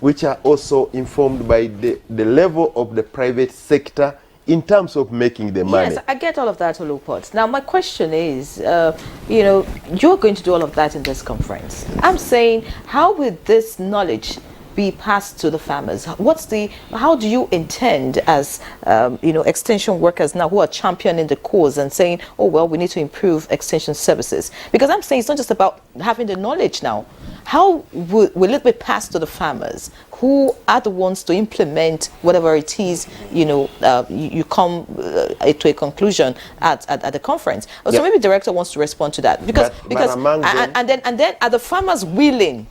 which are also informed by the level of the private sector in terms of making the money. Yes, I get all of that, Olupot. Now, my question is, you're going to do all of that in this conference. I'm saying, how will this knowledge be passed to the farmers? How do you intend as, extension workers now who are championing the cause and saying, oh, well, we need to improve extension services? Because I'm saying it's not just about having the knowledge now. How will it be passed to the farmers who are the ones to implement whatever it is, you come to a conclusion at the conference? So maybe the director wants to respond to that. Because and then are the farmers willing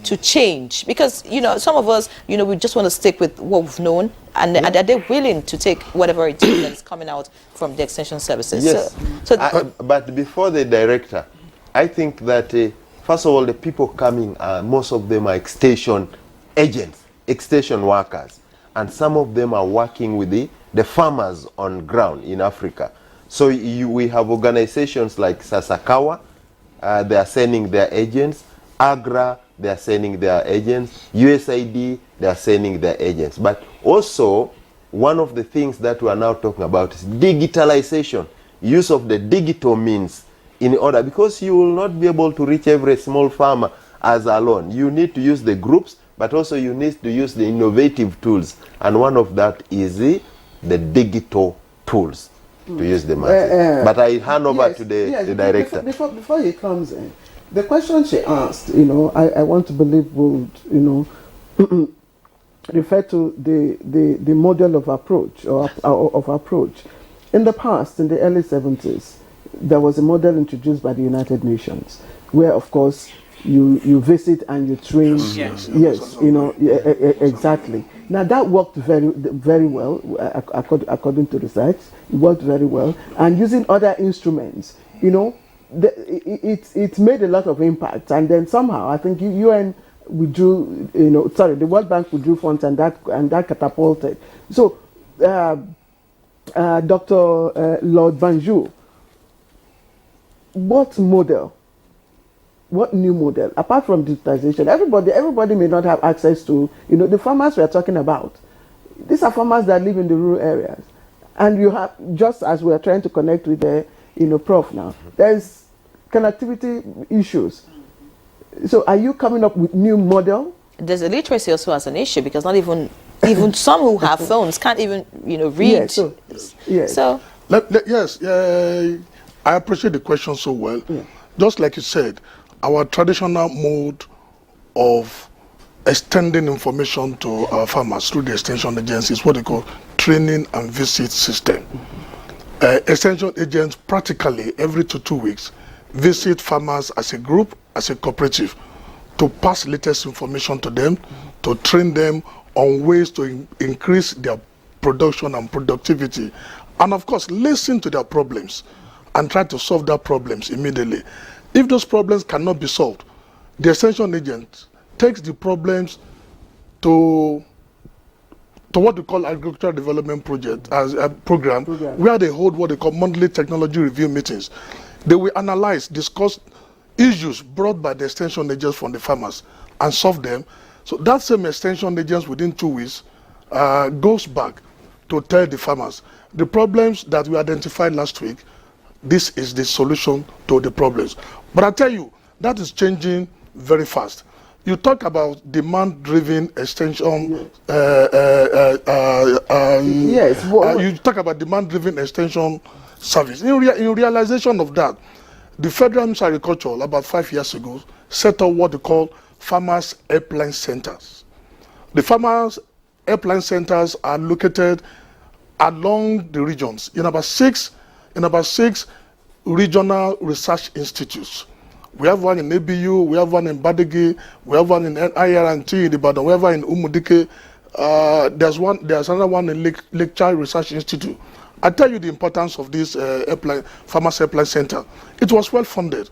to change? Because some of us we just want to stick with what we've known, and are they willing to take whatever it is that's coming out from the extension services? Yes. But before the director, I think that first of all, the people coming, most of them are extension agents, extension workers, and some of them are working with the farmers on ground in Africa. So we have organizations like Sasakawa, they are sending their agents. Agra, they are sending their agents. USAID, they are sending their agents. But also, one of the things that we are now talking about is digitalization, use of the digital means in order, because you will not be able to reach every small farmer as alone. You need to use the groups, but also you need to use the innovative tools, and one of that is the digital tools to use the market. But I hand over to the director. Before he comes in, the question she asked, I want to believe would, refer to the model of approach or of approach. In the past, in the early 70s, there was a model introduced by the United Nations, where, of course, you visit and you train. Exactly. Now that worked very well, according to research. It worked very well, and using other instruments, it made a lot of impact. And then somehow, I think UN withdrew, the World Bank withdrew funds, and that catapulted. So, Dr. Lord Banjou, what new model, apart from digitization? Everybody may not have access to, the farmers we are talking about. These are farmers that live in the rural areas. And you have, just as we are trying to connect with the, Prof now, there's connectivity issues. So are you coming up with new model? There's illiteracy also as an issue, because not even some who have phones can't even, read. Yes, I appreciate the question so well. Yeah. Just like you said, our traditional mode of extending information to our farmers through the extension agencies, what they call training and visit system. Extension agents practically every 2 weeks visit farmers as a group, as a cooperative, to pass latest information to them, to train them on ways to increase their production and productivity, and of course listen to their problems and try to solve their problems immediately. If those problems cannot be solved, the extension agent takes the problems to what we call agricultural development project as a program where they hold what they call monthly technology review meetings. They will analyze, discuss issues brought by the extension agents from the farmers and solve them. So that same extension agents within 2 weeks goes back to tell the farmers the problems that we identified last week. This is the solution to the problems. But I tell you, that is changing very fast. You talk about demand-driven extension. You talk about demand-driven extension service. In realization of that, the Federal Ministry of Agriculture, about 5 years ago, set up what they call Farmers Helpline Centers. The Farmers Helpline Centers are located along the regions in about six regional research institutes. We have one in ABU, we have one in Badegi, we have one in IRT in Ibadan, we have one in Umudike. There's another one in Lake Child Research Institute. I tell you the importance of this Farmers Helpline Center. It was well funded.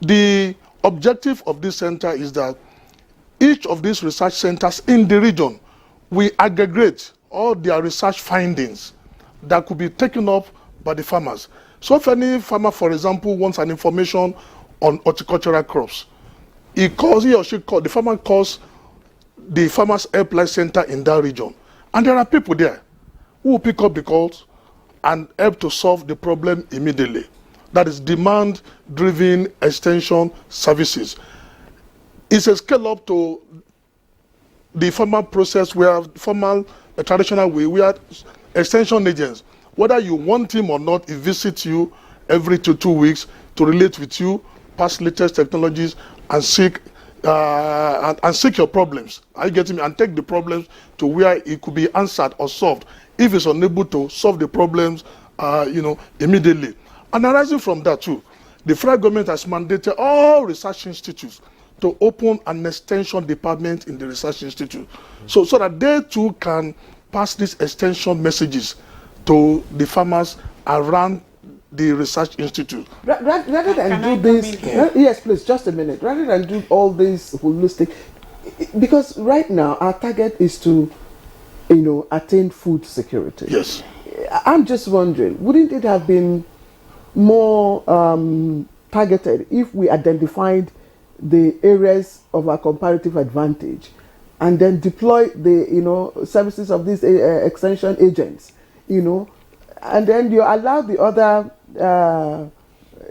The objective of this center is that each of these research centers in the region, we aggregate all their research findings that could be taken up by the farmers. So if any farmer, for example, wants an information on horticultural crops, he or she calls, the farmer calls the Farmers Helpline Center in that region. And there are people there who will pick up the calls and help to solve the problem immediately. That is demand-driven extension services. It's a scale up to the formal process where a traditional way, we are extension agents. Whether you want him or not, he visits you every 2 weeks to relate with you, pass latest technologies, and seek your problems. I get him and take the problems to where it could be answered or solved. If it's unable to solve the problems, immediately. And arising from that too, the federal government has mandated all research institutes to open an extension department in the research institute, so that they too can pass these extension messages to the farmers around the research institute. Rather than do this, yes, please, just a minute. Rather than do all this holistic, because right now our target is to, attain food security. Yes. I'm just wondering, wouldn't it have been more targeted if we identified the areas of our comparative advantage and then deploy the services of these extension agents, and then you allow the other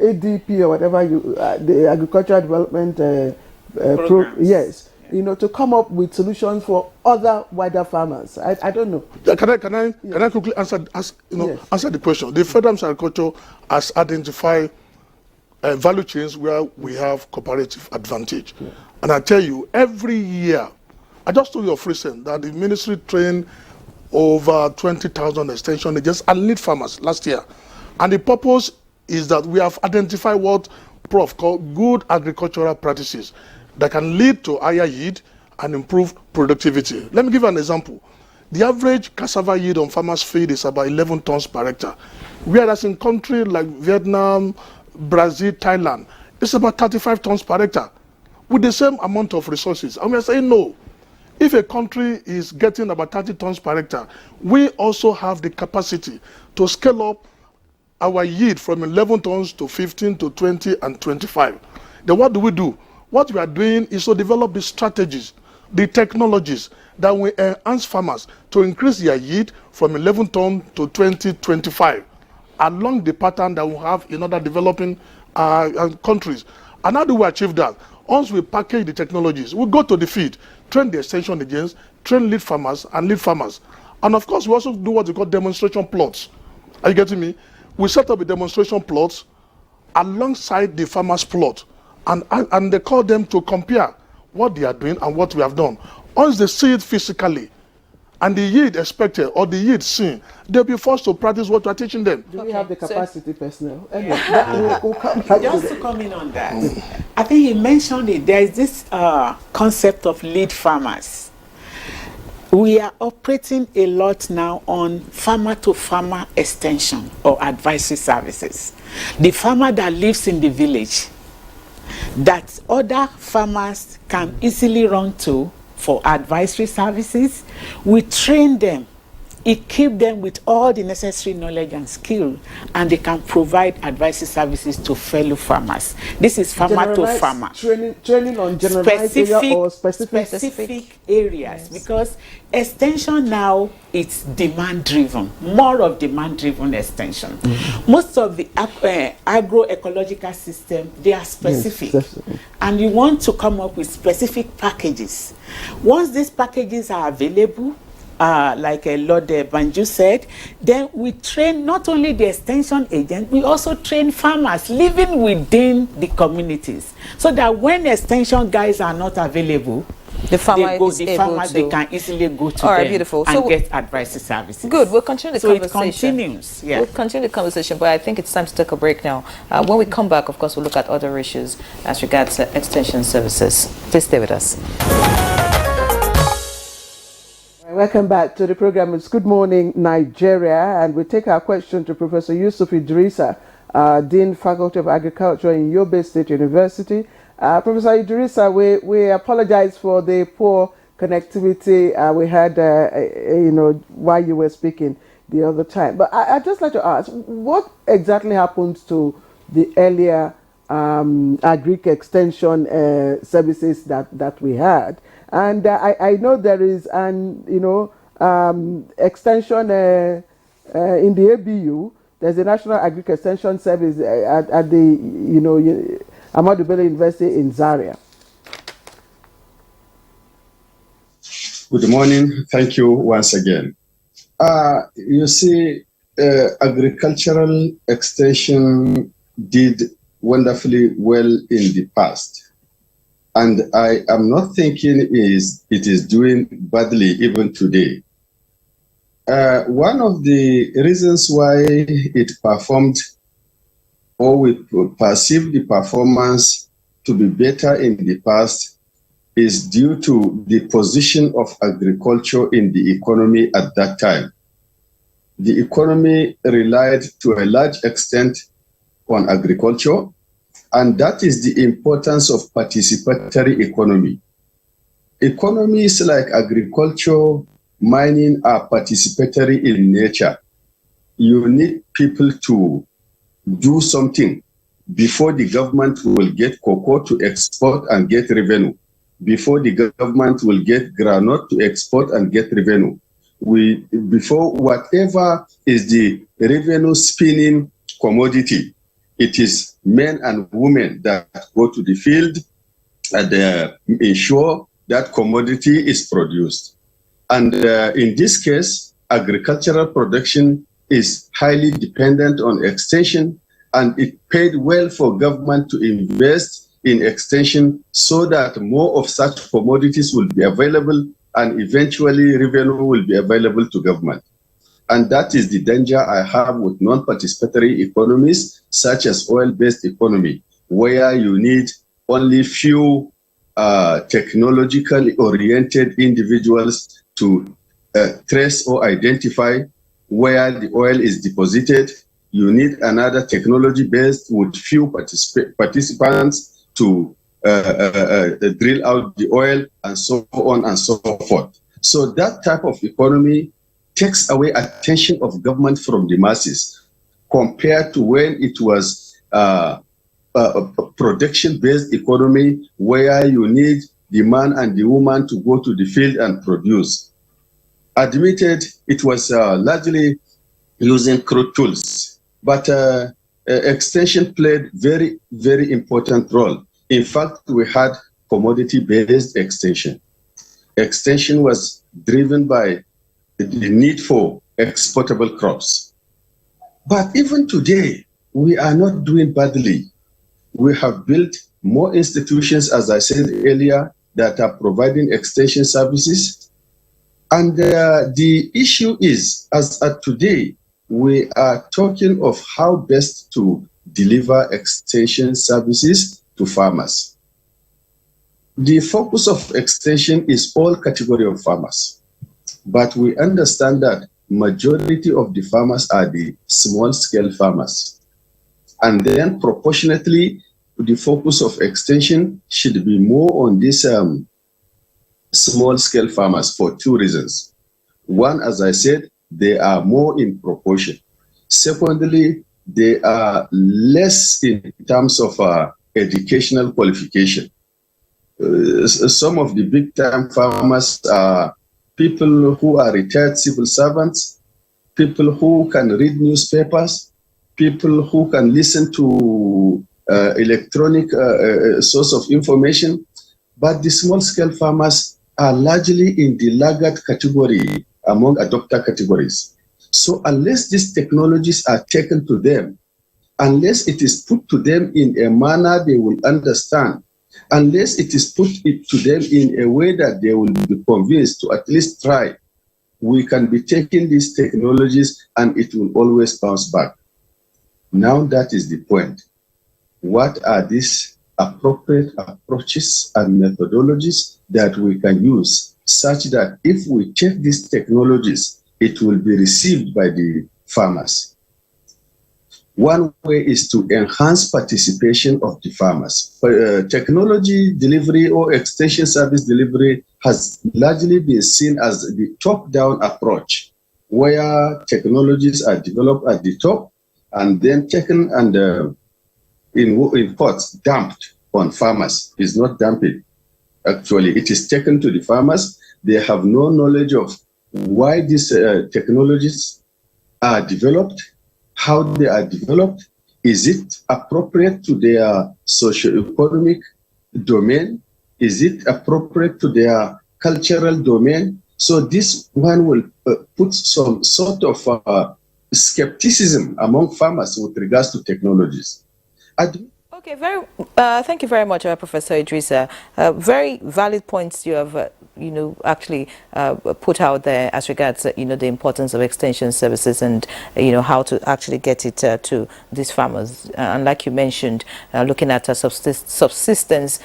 ADP or whatever the agricultural development yes, you know, to come up with solutions for other wider farmers. I don't know. Can I quickly answer the question? The Federal Ministry of Agriculture has identified value chains where we have comparative advantage. Yeah. And I tell you, every year, I just told you of recent that the ministry trained over 20,000 extension agents and lead farmers last year. And the purpose is that we have identified what Prof called good agricultural practices that can lead to higher yield and improve productivity. Let me give you an example. The average cassava yield on farmers' feed is about 11 tons per hectare, whereas in countries like Vietnam, Brazil, Thailand, it's about 35 tons per hectare with the same amount of resources. And we are saying no. If a country is getting about 30 tons per hectare, we also have the capacity to scale up our yield from 11 tons to 15 to 20 and 25. Then what do? What we are doing is to develop the strategies, the technologies that will enhance farmers to increase their yield from 11 tons to 20, 25, along the pattern that we have in other developing countries. And how do we achieve that? Once we package the technologies, we go to the field, train the extension agents, train lead farmers and lead farmers. And of course, we also do what we call demonstration plots. Are you getting me? We set up a demonstration plots alongside the farmer's plot, and they call them to compare what they are doing and what we have done. Once they see it physically, and the yield expected or the yield seen, they'll be forced to practice what we're teaching them. Do we have the capacity personnel? Just to come in on that, I think he mentioned it. There is this concept of lead farmers. We are operating a lot now on farmer-to-farmer extension or advisory services. The farmer that lives in the village, that other farmers can easily run to for advisory services, we train them, equip them with all the necessary knowledge and skill, and they can provide advisory services to fellow farmers. This is farmer to farmer. Training on generalized area or specific areas, yes. Because extension now it's demand driven, more of demand driven extension. Most of the agroecological system, they are specific, yes, and you want to come up with specific packages. Once these packages are available, like Lord Banju said, then we train not only the extension agent, we also train farmers living within the communities, so that when extension guys are not available, the farmers they can easily go to them beautiful. And get advisory services. Good, we'll continue the conversation. It continues. Yeah. We'll continue the conversation, but I think it's time to take a break now. When we come back, of course, we'll look at other issues as regards extension services. Please stay with us. Welcome back to the program. It's Good Morning Nigeria, and we take our question to Professor Yusuf Idrissa, Dean Faculty of Agriculture in Yobe State University. Professor Idrissa, we apologize for the poor connectivity we had, while you were speaking the other time. But I'd just like to ask, what exactly happened to the earlier Agric extension services that we had? And I know there is an extension in the ABU. There's a National Agric Extension Service at the Ahmadu Bello University in Zaria. Good morning. Thank you once again. You see, agricultural extension did wonderfully well in the past. And I am not thinking it is doing badly even today. One of the reasons why it performed, or we perceived the performance to be better in the past, is due to the position of agriculture in the economy at that time. The economy relied to a large extent on agriculture, and that is the importance of participatory economy. Economies like agriculture, mining are participatory in nature. You need people to do something before the government will get cocoa to export and get revenue, before the government will get groundnut to export and get revenue. Before whatever is the revenue spinning commodity, it is men and women that go to the field and ensure that commodity is produced. And in this case, agricultural production is highly dependent on extension, and it paid well for government to invest in extension so that more of such commodities will be available and eventually revenue will be available to government. And that is the danger I have with non-participatory economies, such as oil-based economy, where you need only few technologically oriented individuals to trace or identify where the oil is deposited. You need another technology-based with few participants to drill out the oil and so on and so forth. So that type of economy takes away attention of government from the masses compared to when it was a production-based economy where you need the man and the woman to go to the field and produce. Admitted, it was largely using crude tools, but extension played very, very important role. In fact, we had commodity-based extension. Extension was driven by the need for exportable crops. But even today, we are not doing badly. We have built more institutions, as I said earlier, that are providing extension services. And the issue is, as at today, we are talking of how best to deliver extension services to farmers. The focus of extension is all category of farmers. But we understand that majority of the farmers are the small-scale farmers. And then proportionately, the focus of extension should be more on these small-scale farmers for two reasons. One, as I said, they are more in proportion. Secondly, they are less in terms of educational qualification. Some of the big-time farmers are people who are retired civil servants, people who can read newspapers, people who can listen to electronic source of information, but the small-scale farmers are largely in the laggard category among adopter categories. So unless these technologies are taken to them, unless it is put to them in a manner they will understand, unless it is put to them in a way that they will be convinced to at least try, we can be taking these technologies and it will always bounce back. Now that is the point. What are these appropriate approaches and methodologies that we can use such that if we take these technologies, it will be received by the farmers? One way is to enhance participation of the farmers. Technology delivery or extension service delivery has largely been seen as the top-down approach, where technologies are developed at the top and then taken and, in quotes, dumped on farmers. It's not dumping. Actually, it is taken to the farmers. They have no knowledge of why these technologies are developed, how they are developed. Is it appropriate to their socio-economic domain? Is it appropriate to their cultural domain? So this one will put some sort of skepticism among farmers with regards to technologies. Okay, thank you very much, Professor Idrissa. Very valid points you have, actually put out there as regards, the importance of extension services and, how to actually get it to these farmers. And like you mentioned, looking at subsistence,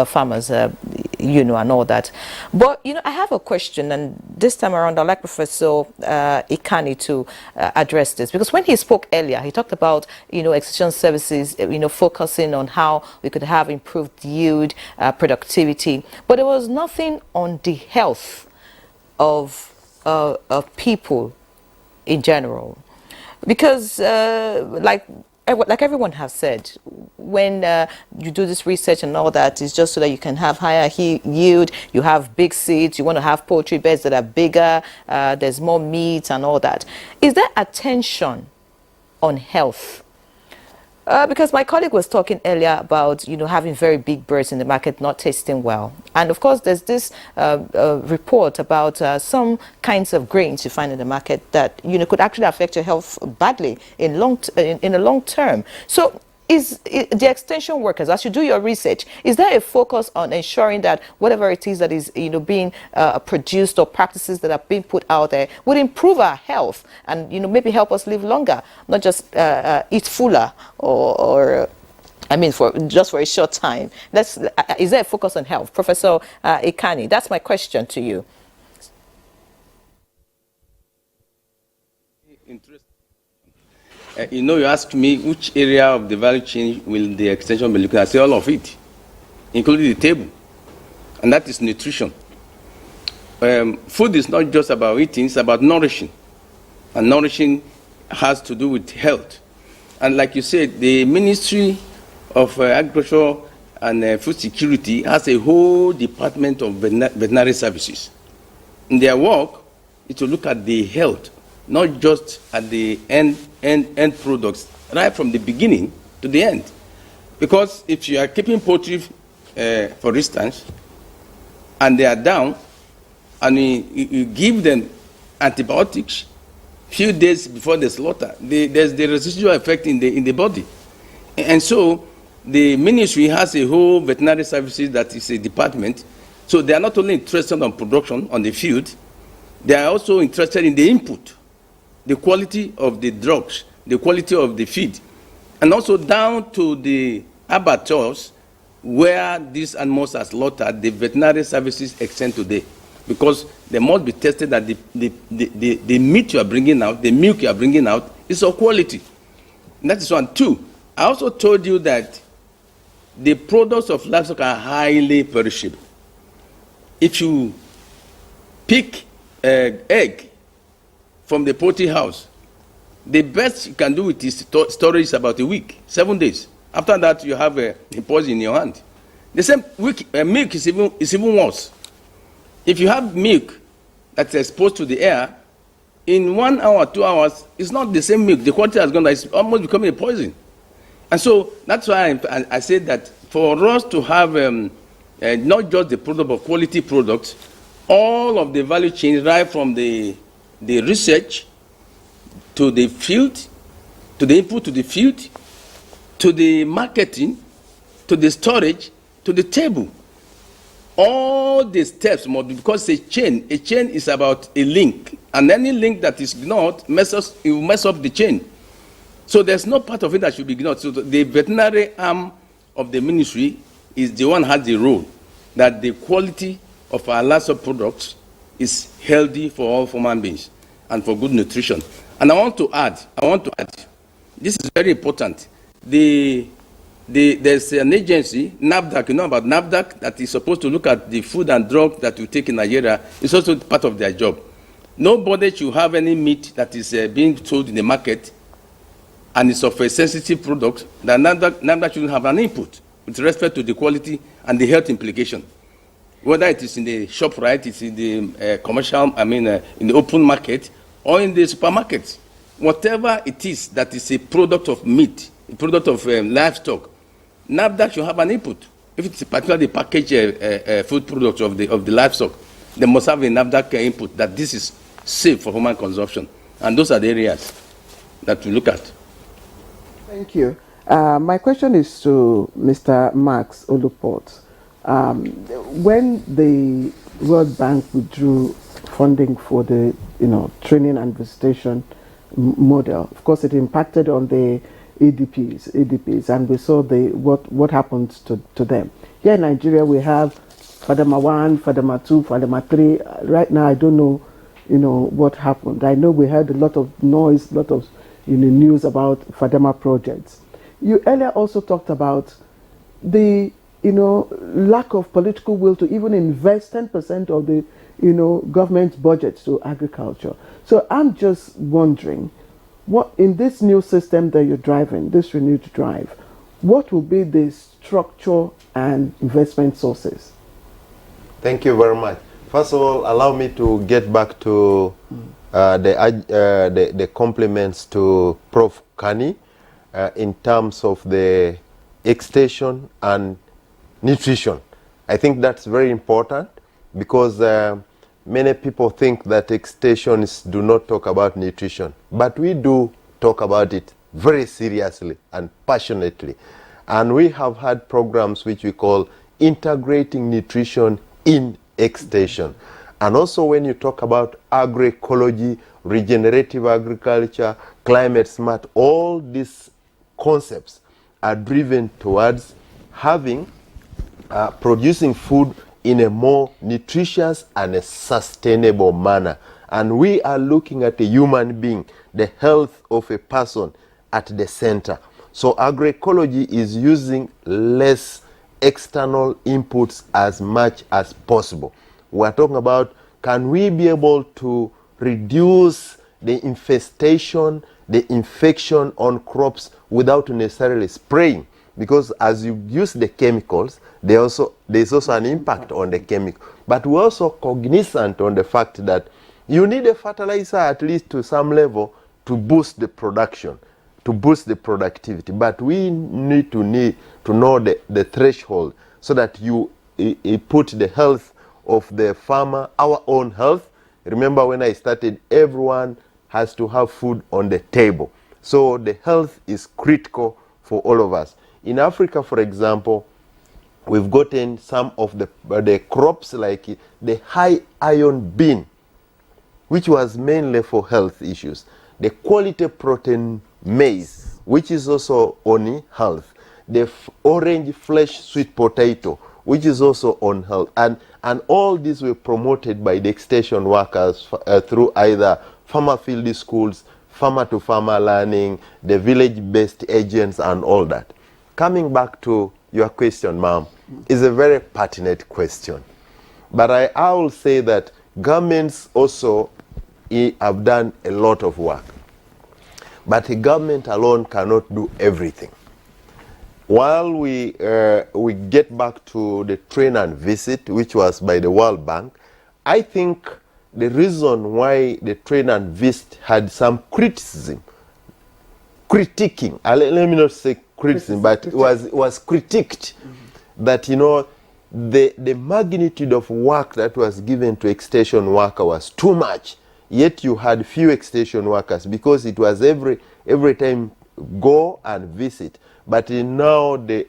farmers, and all that. But, I have a question, and this time around, I'd like Professor Ikani to address this, because when he spoke earlier, he talked about, extension services, focusing on how we could have improved yield, productivity, but there was nothing on the health of people in general, because like everyone has said, when you do this research and all that, it's just so that you can have higher yield, you have big seeds, you want to have poultry beds that are bigger, there's more meat and all that. Is there attention on health Because my colleague was talking earlier about, having very big birds in the market not tasting well. And of course, there's this report about some kinds of grains you find in the market that, could actually affect your health badly in a long term. So is the extension workers, as you do your research, is there a focus on ensuring that whatever it is that is being produced or practices that are being put out there would improve our health and maybe help us live longer, not just eat fuller or I mean, just for a short time? Is there a focus on health? Professor Ikani, that's my question to you. You ask me which area of the value chain will the extension be looking at. I say all of it, including the table, and that is nutrition. Food is not just about eating, it's about nourishing, and nourishing has to do with health. And like you said, the Ministry of Agriculture and Food Security has a whole department of veterinary services. In their work is to look at the health, not just at the end products, right from the beginning to the end. Because if you are keeping poultry, for instance, and they are down, and you give them antibiotics few days before the slaughter, there's the residual effect in the body. And so the ministry has a whole veterinary services that is a department. So they are not only interested on production on the field, they are also interested in the input, the quality of the drugs, the quality of the feed, and also down to the abattoirs where these animals are slaughtered. The veterinary services extend today, because they must be tested that the meat you are bringing out, the milk you are bringing out, is of quality. And that is one. Two, I also told you that the products of livestock are highly perishable. If you pick egg from the poultry house, the best you can do with is storage is about a week, 7 days. After that, you have a poison in your hand. The same milk is even worse. If you have milk that's exposed to the air, in 1 hour, 2 hours, it's not the same milk. The quality has gone down. It's almost becoming a poison. And so that's why I said that for us to have not just the product, but quality products, all of the value chain, right from the research to the field, to the input to the field, to the marketing, to the storage, to the table. All the steps must be, because a chain is about a link, and any link that is ignored it will mess up the chain. So there's no part of it that should be ignored. So the veterinary arm of the ministry is the one has the role that the quality of our livestock products is healthy for all human beings and for good nutrition. And I want to add, this is very important. There's an agency, NAFDAC, you know about NAFDAC, that is supposed to look at the food and drug that we take in Nigeria. It's also part of their job. Nobody should have any meat that is being sold in the market and it's of a sensitive product, that NAFDAC shouldn't have an input with respect to the quality and the health implication. Whether it is in the shop, right, it's in the commercial, in the open market, or in the supermarkets. Whatever it is that is a product of meat, a product of livestock, NAFDAC should have an input. If it's particularly packaged food products of the livestock, they must have a NAFDAC input that this is safe for human consumption. And those are the areas that we look at. Thank you. My question is to Mr. Max Oluport. When the World Bank withdrew funding for the training and visitation model, of course it impacted on the ADPs, and we saw what happened to them. Here in Nigeria we have Fadama 1, Fadama 2, Fadama 3. Right now I don't know what happened. I know we heard a lot of noise, a lot of news about Fadama projects. You earlier also talked about the lack of political will to even invest 10% of the government budget to agriculture. So I'm just wondering, what in this new system that you're driving, this renewed drive, what will be the structure and investment sources? Thank you very much. First of all, allow me to get back to the compliments to Prof. Kani. in terms of the extension and nutrition. I think that's very important because many people think that extensions do not talk about nutrition, but we do talk about it very seriously and passionately. And we have had programs which we call integrating nutrition in extension. And also when you talk about agroecology, regenerative agriculture, climate smart, all these concepts are driven towards having producing food in a more nutritious and a sustainable manner. And we are looking at a human being, the health of a person at the center. So agroecology is using less external inputs as much as possible. We're talking about, can we be able to reduce the infestation, the infection on crops without necessarily spraying? Because as you use the chemicals, there's also an impact on the chemical. But we're also cognizant on the fact that you need a fertilizer at least to some level to boost the production, to boost the productivity. But we need to know the threshold so that you put the health of the farmer, our own health. Remember when I started, everyone has to have food on the table. So the health is critical for all of us. In Africa, for example, we've gotten some of the crops like the high iron bean, which was mainly for health issues. The quality protein maize, which is also on health. The orange flesh sweet potato, which is also on health. And all these were promoted by the extension workers through either farmer field schools, farmer-to-farmer learning, the village-based agents and all that. Coming back to your question, ma'am, is a very pertinent question. But I will say that governments also have done a lot of work. But the government alone cannot do everything. While we get back to the train and visit, which was by the World Bank, I think the reason why the train and visit had some criticism, critiquing, let me not say criticism, but it was critiqued, that, you know, the magnitude of work that was given to extension worker was too much, yet you had few extension workers because it was every time go and visit. But now the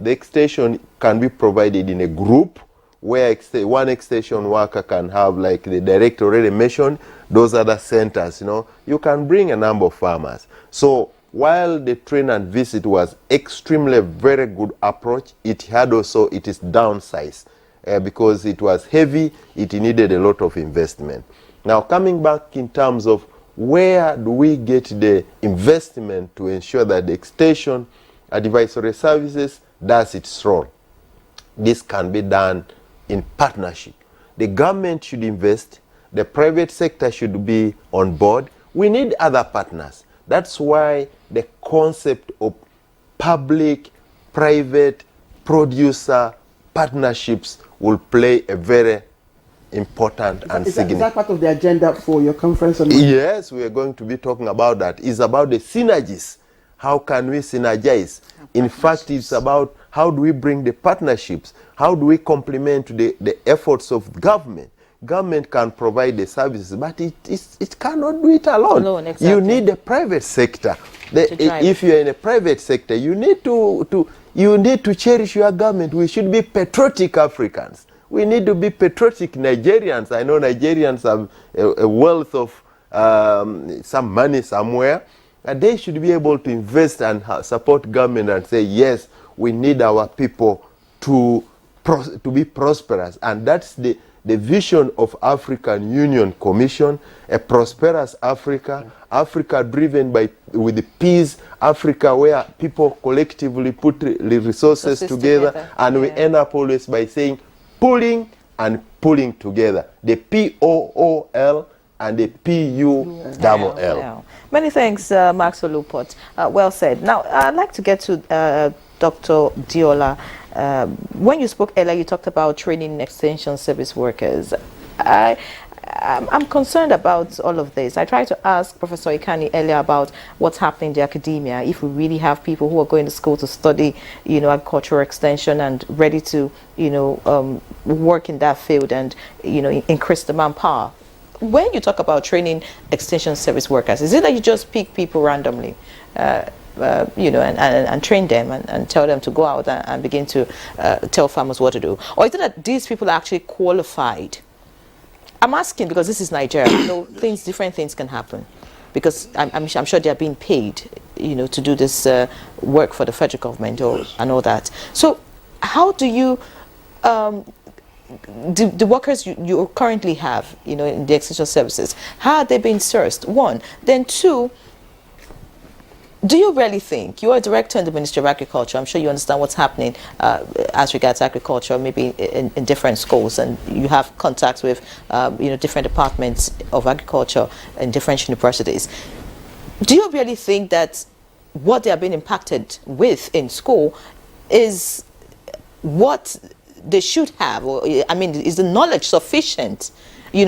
extension can be provided in a group where one extension worker can have, like the director already mentioned, those other centers, you know, you can bring a number of farmers. So while the train and visit was extremely very good approach, it had also its downsides because it was heavy, it needed a lot of investment. Now coming back in terms of where do we get the investment to ensure that the extension advisory services does its role? This can be done in partnership. The government should invest, the private sector should be on board. We need other partners. That's why the concept of public-private producer partnerships will play a very important and significant. Is that part of the agenda for your conference? Yes, we are going to be talking about that. It's about the synergies. How can we synergize? In fact, it's about how do we bring the partnerships? How do we complement the efforts of government? Government can provide the services, but it cannot do it alone. Exactly. You need the private sector. If you're in a private sector, you need to cherish your government. We should be patriotic Africans. We need to be patriotic Nigerians. I know Nigerians have a wealth of some money somewhere. And they should be able to invest and support government and say, yes, we need our people to be prosperous. And that's the vision of African Union Commission, a prosperous Africa, Africa driven with peace, Africa where people collectively put the resources together. And we end up always by saying pulling and pulling together. The P-O-O-L and the P-U-double-L. Many thanks, Max Olupot. Well said. Now, I'd like to get to Dr. Diola. When you spoke earlier, you talked about training extension service workers. I'm concerned about all of this. I tried to ask Professor Ikani earlier about what's happening in the academia. If we really have people who are going to school to study, agricultural extension and ready to, work in that field and, increase the manpower. When you talk about training extension service workers, is it that you just pick people randomly, and train them and tell them to go out and begin to tell farmers what to do? Or is it that these people are actually qualified? I'm asking because this is Nigeria. Different things can happen. Because I'm sure they are being paid, to do this work for the federal government and all that. So how do you... the workers you currently have, in the extension services, how are they being sourced? One. Then two, do you really think, you're a director in the Ministry of Agriculture, I'm sure you understand what's happening as regards agriculture, maybe in different schools, and you have contacts with, different departments of agriculture in different universities. Do you really think that what they are being impacted with in school is what they should have, or is the knowledge sufficient,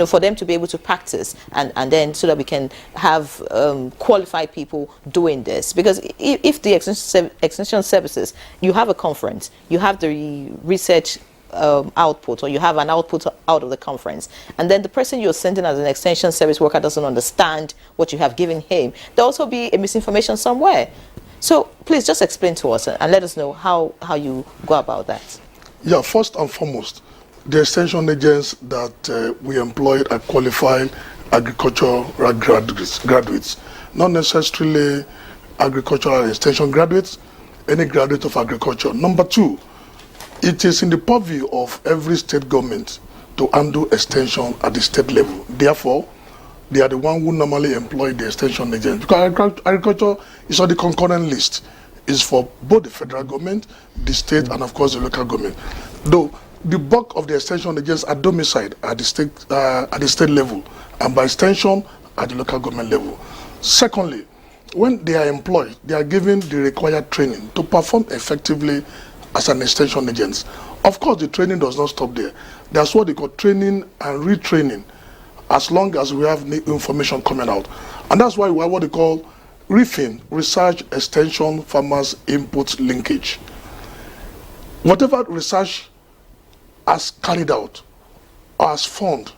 for them to be able to practice and then so that we can have qualified people doing this? Because if the extension services, you have a conference, you have the research output, or you have an output out of the conference, and then the person you're sending as an extension service worker doesn't understand what you have given him, there'll also be a misinformation somewhere. So please just explain to us and let us know how you go about that. Yeah, first and foremost, the extension agents that we employed are qualified agricultural graduates, not necessarily agricultural extension graduates, any graduate of agriculture. Number two, it is in the purview of every state government to handle extension at the state level. Therefore, they are the one who normally employ the extension agents. Because agriculture is on the concurrent list. It's for both the federal government, the state, and of course the local government. Though the bulk of the extension agents are domiciled at the state level, and by extension at the local government level. Secondly, when they are employed, they are given the required training to perform effectively as an extension agent. Of course, the training does not stop there. That's what they call training and retraining, as long as we have new information coming out. And that's why we have what they call RIFIN, Research Extension Farmers Input Linkage. Whatever research has carried out or has found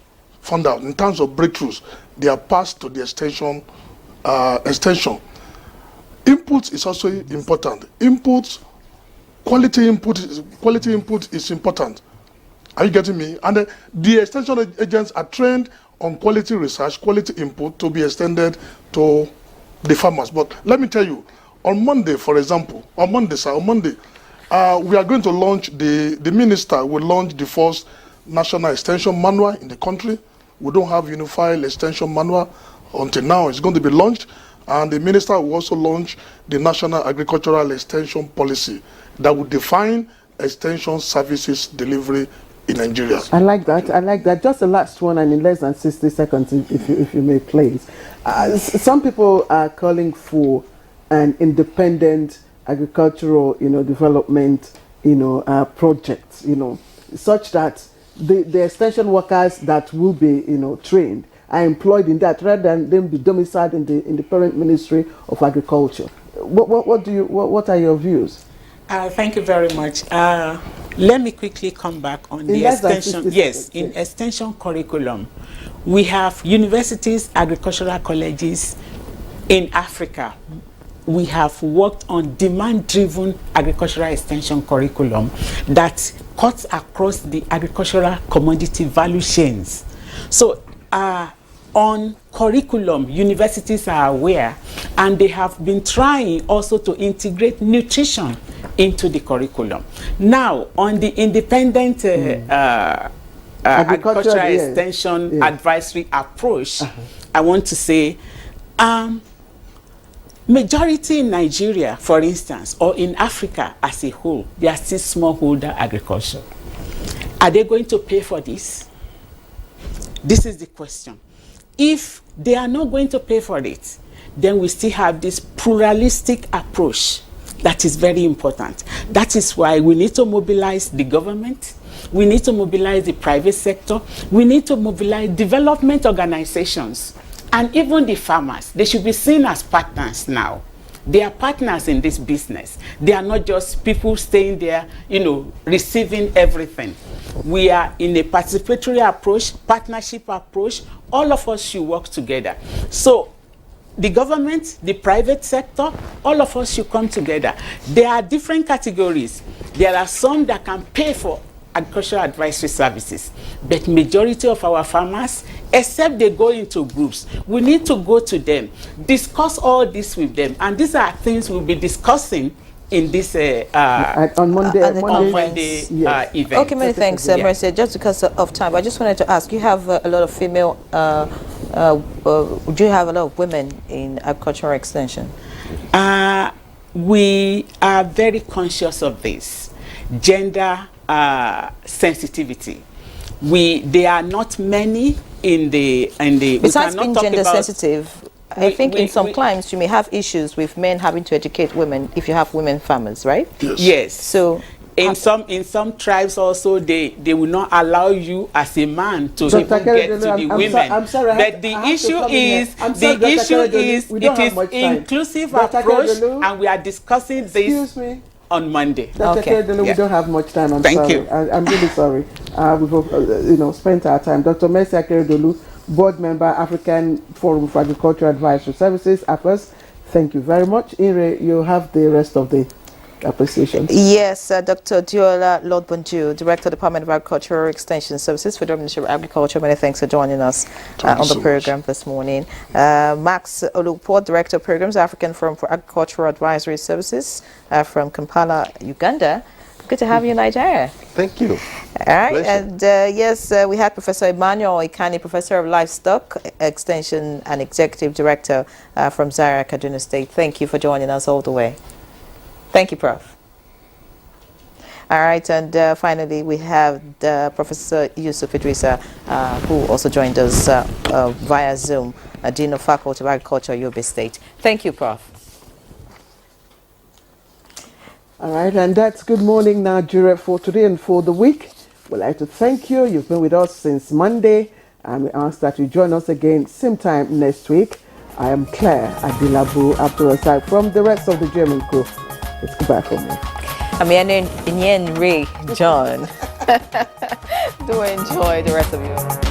out in terms of breakthroughs, they are passed to the extension. Input is also important. Quality input is important. Are you getting me? And the extension agents are trained on quality research, quality input to be extended to the farmers. But let me tell you, on Monday, for example, we are going to launch, the minister will launch the first national extension manual in the country. We don't have unified extension manual until now. It's going to be launched, and the minister will also launch the national agricultural extension policy that will define extension services delivery in Nigeria. I like that. Just the last one, and in less than 60 seconds, if you may, please. Some people are calling for an independent agricultural, development, project, such that the extension workers that will be, trained are employed in that, rather than them be domiciled in the parent Ministry of Agriculture. What are your views? Thank you very much. Let me quickly come back on the extension. Yes, in extension curriculum, we have universities, agricultural colleges in Africa. We have worked on demand-driven agricultural extension curriculum that cuts across the agricultural commodity value chains. So on curriculum, universities are aware, and they have been trying also to integrate nutrition into the curriculum. Now, on the independent agricultural extension advisory approach, I want to say, majority in Nigeria, for instance, or in Africa as a whole, they are still smallholder agriculture. Are they going to pay for this? This is the question. If they are not going to pay for it, then we still have this pluralistic approach that is very important. That is why we need to mobilize the government, We need to mobilize the private sector. We need to mobilize development organizations and even the farmers. They should be seen as partners now. They are partners in this business. They are not just people staying there, receiving everything. We are in a participatory approach, partnership approach. All of us should work together. So the government, the private sector, all of us should come together. There are different categories. There are some that can pay for agricultural advisory services, but majority of our farmers, except they go into groups, we need to go to them, discuss all this with them, and these are things we'll be discussing in this on Monday event. Okay, many thanks, Mercy. Just because of time, I just wanted to ask, you have a lot of female, do you have a lot of women in agricultural extension? We are very conscious of this. Gender sensitivity. There are not many in the besides being gender sensitive, I think in some climes you may have issues with men having to educate women if you have women farmers, right? Yes. So in some tribes also they will not allow you as a man to even get to the women. I'm sorry, but the issue is it is inclusive approach, and we are discussing this on Monday. Dr. Keredolu, we don't have much time. Thank you. I'm really sorry. We've spent our time. Dr. Mercy Keredolu, board member, African Forum for Agricultural Advisory Services, AFAS. Thank you very much. Ire, you have the rest of the appreciation. Yes, Dr. Diola Lord Bonju, Director, Department of Agricultural Extension Services, Federal Ministry of Agriculture. Many thanks for joining us on the program this morning. Max Olupo, Director of Programs, African Forum for Agricultural Advisory Services from Kampala, Uganda. Good to have you in Nigeria. Thank you. All right, pleasure. And yes, we had Professor Emmanuel Ikani, Professor of Livestock Extension and Executive Director from Zaria, Kaduna State. Thank you for joining us all the way. Thank you, Prof. All right, and finally, we have Professor Yusuf Idrisa, who also joined us via Zoom, Dean of Faculty of Agriculture, Yobe State. Thank you, Prof. All right, and that's Good Morning Nigeria for today and for the week. We'd like to thank you. You've been with us since Monday, and we ask that you join us again same time next week. I am Claire Adilabu Abdurasai from the rest of the German crew. It's goodbye from me. I'm Yen Ray John. Do enjoy the rest of your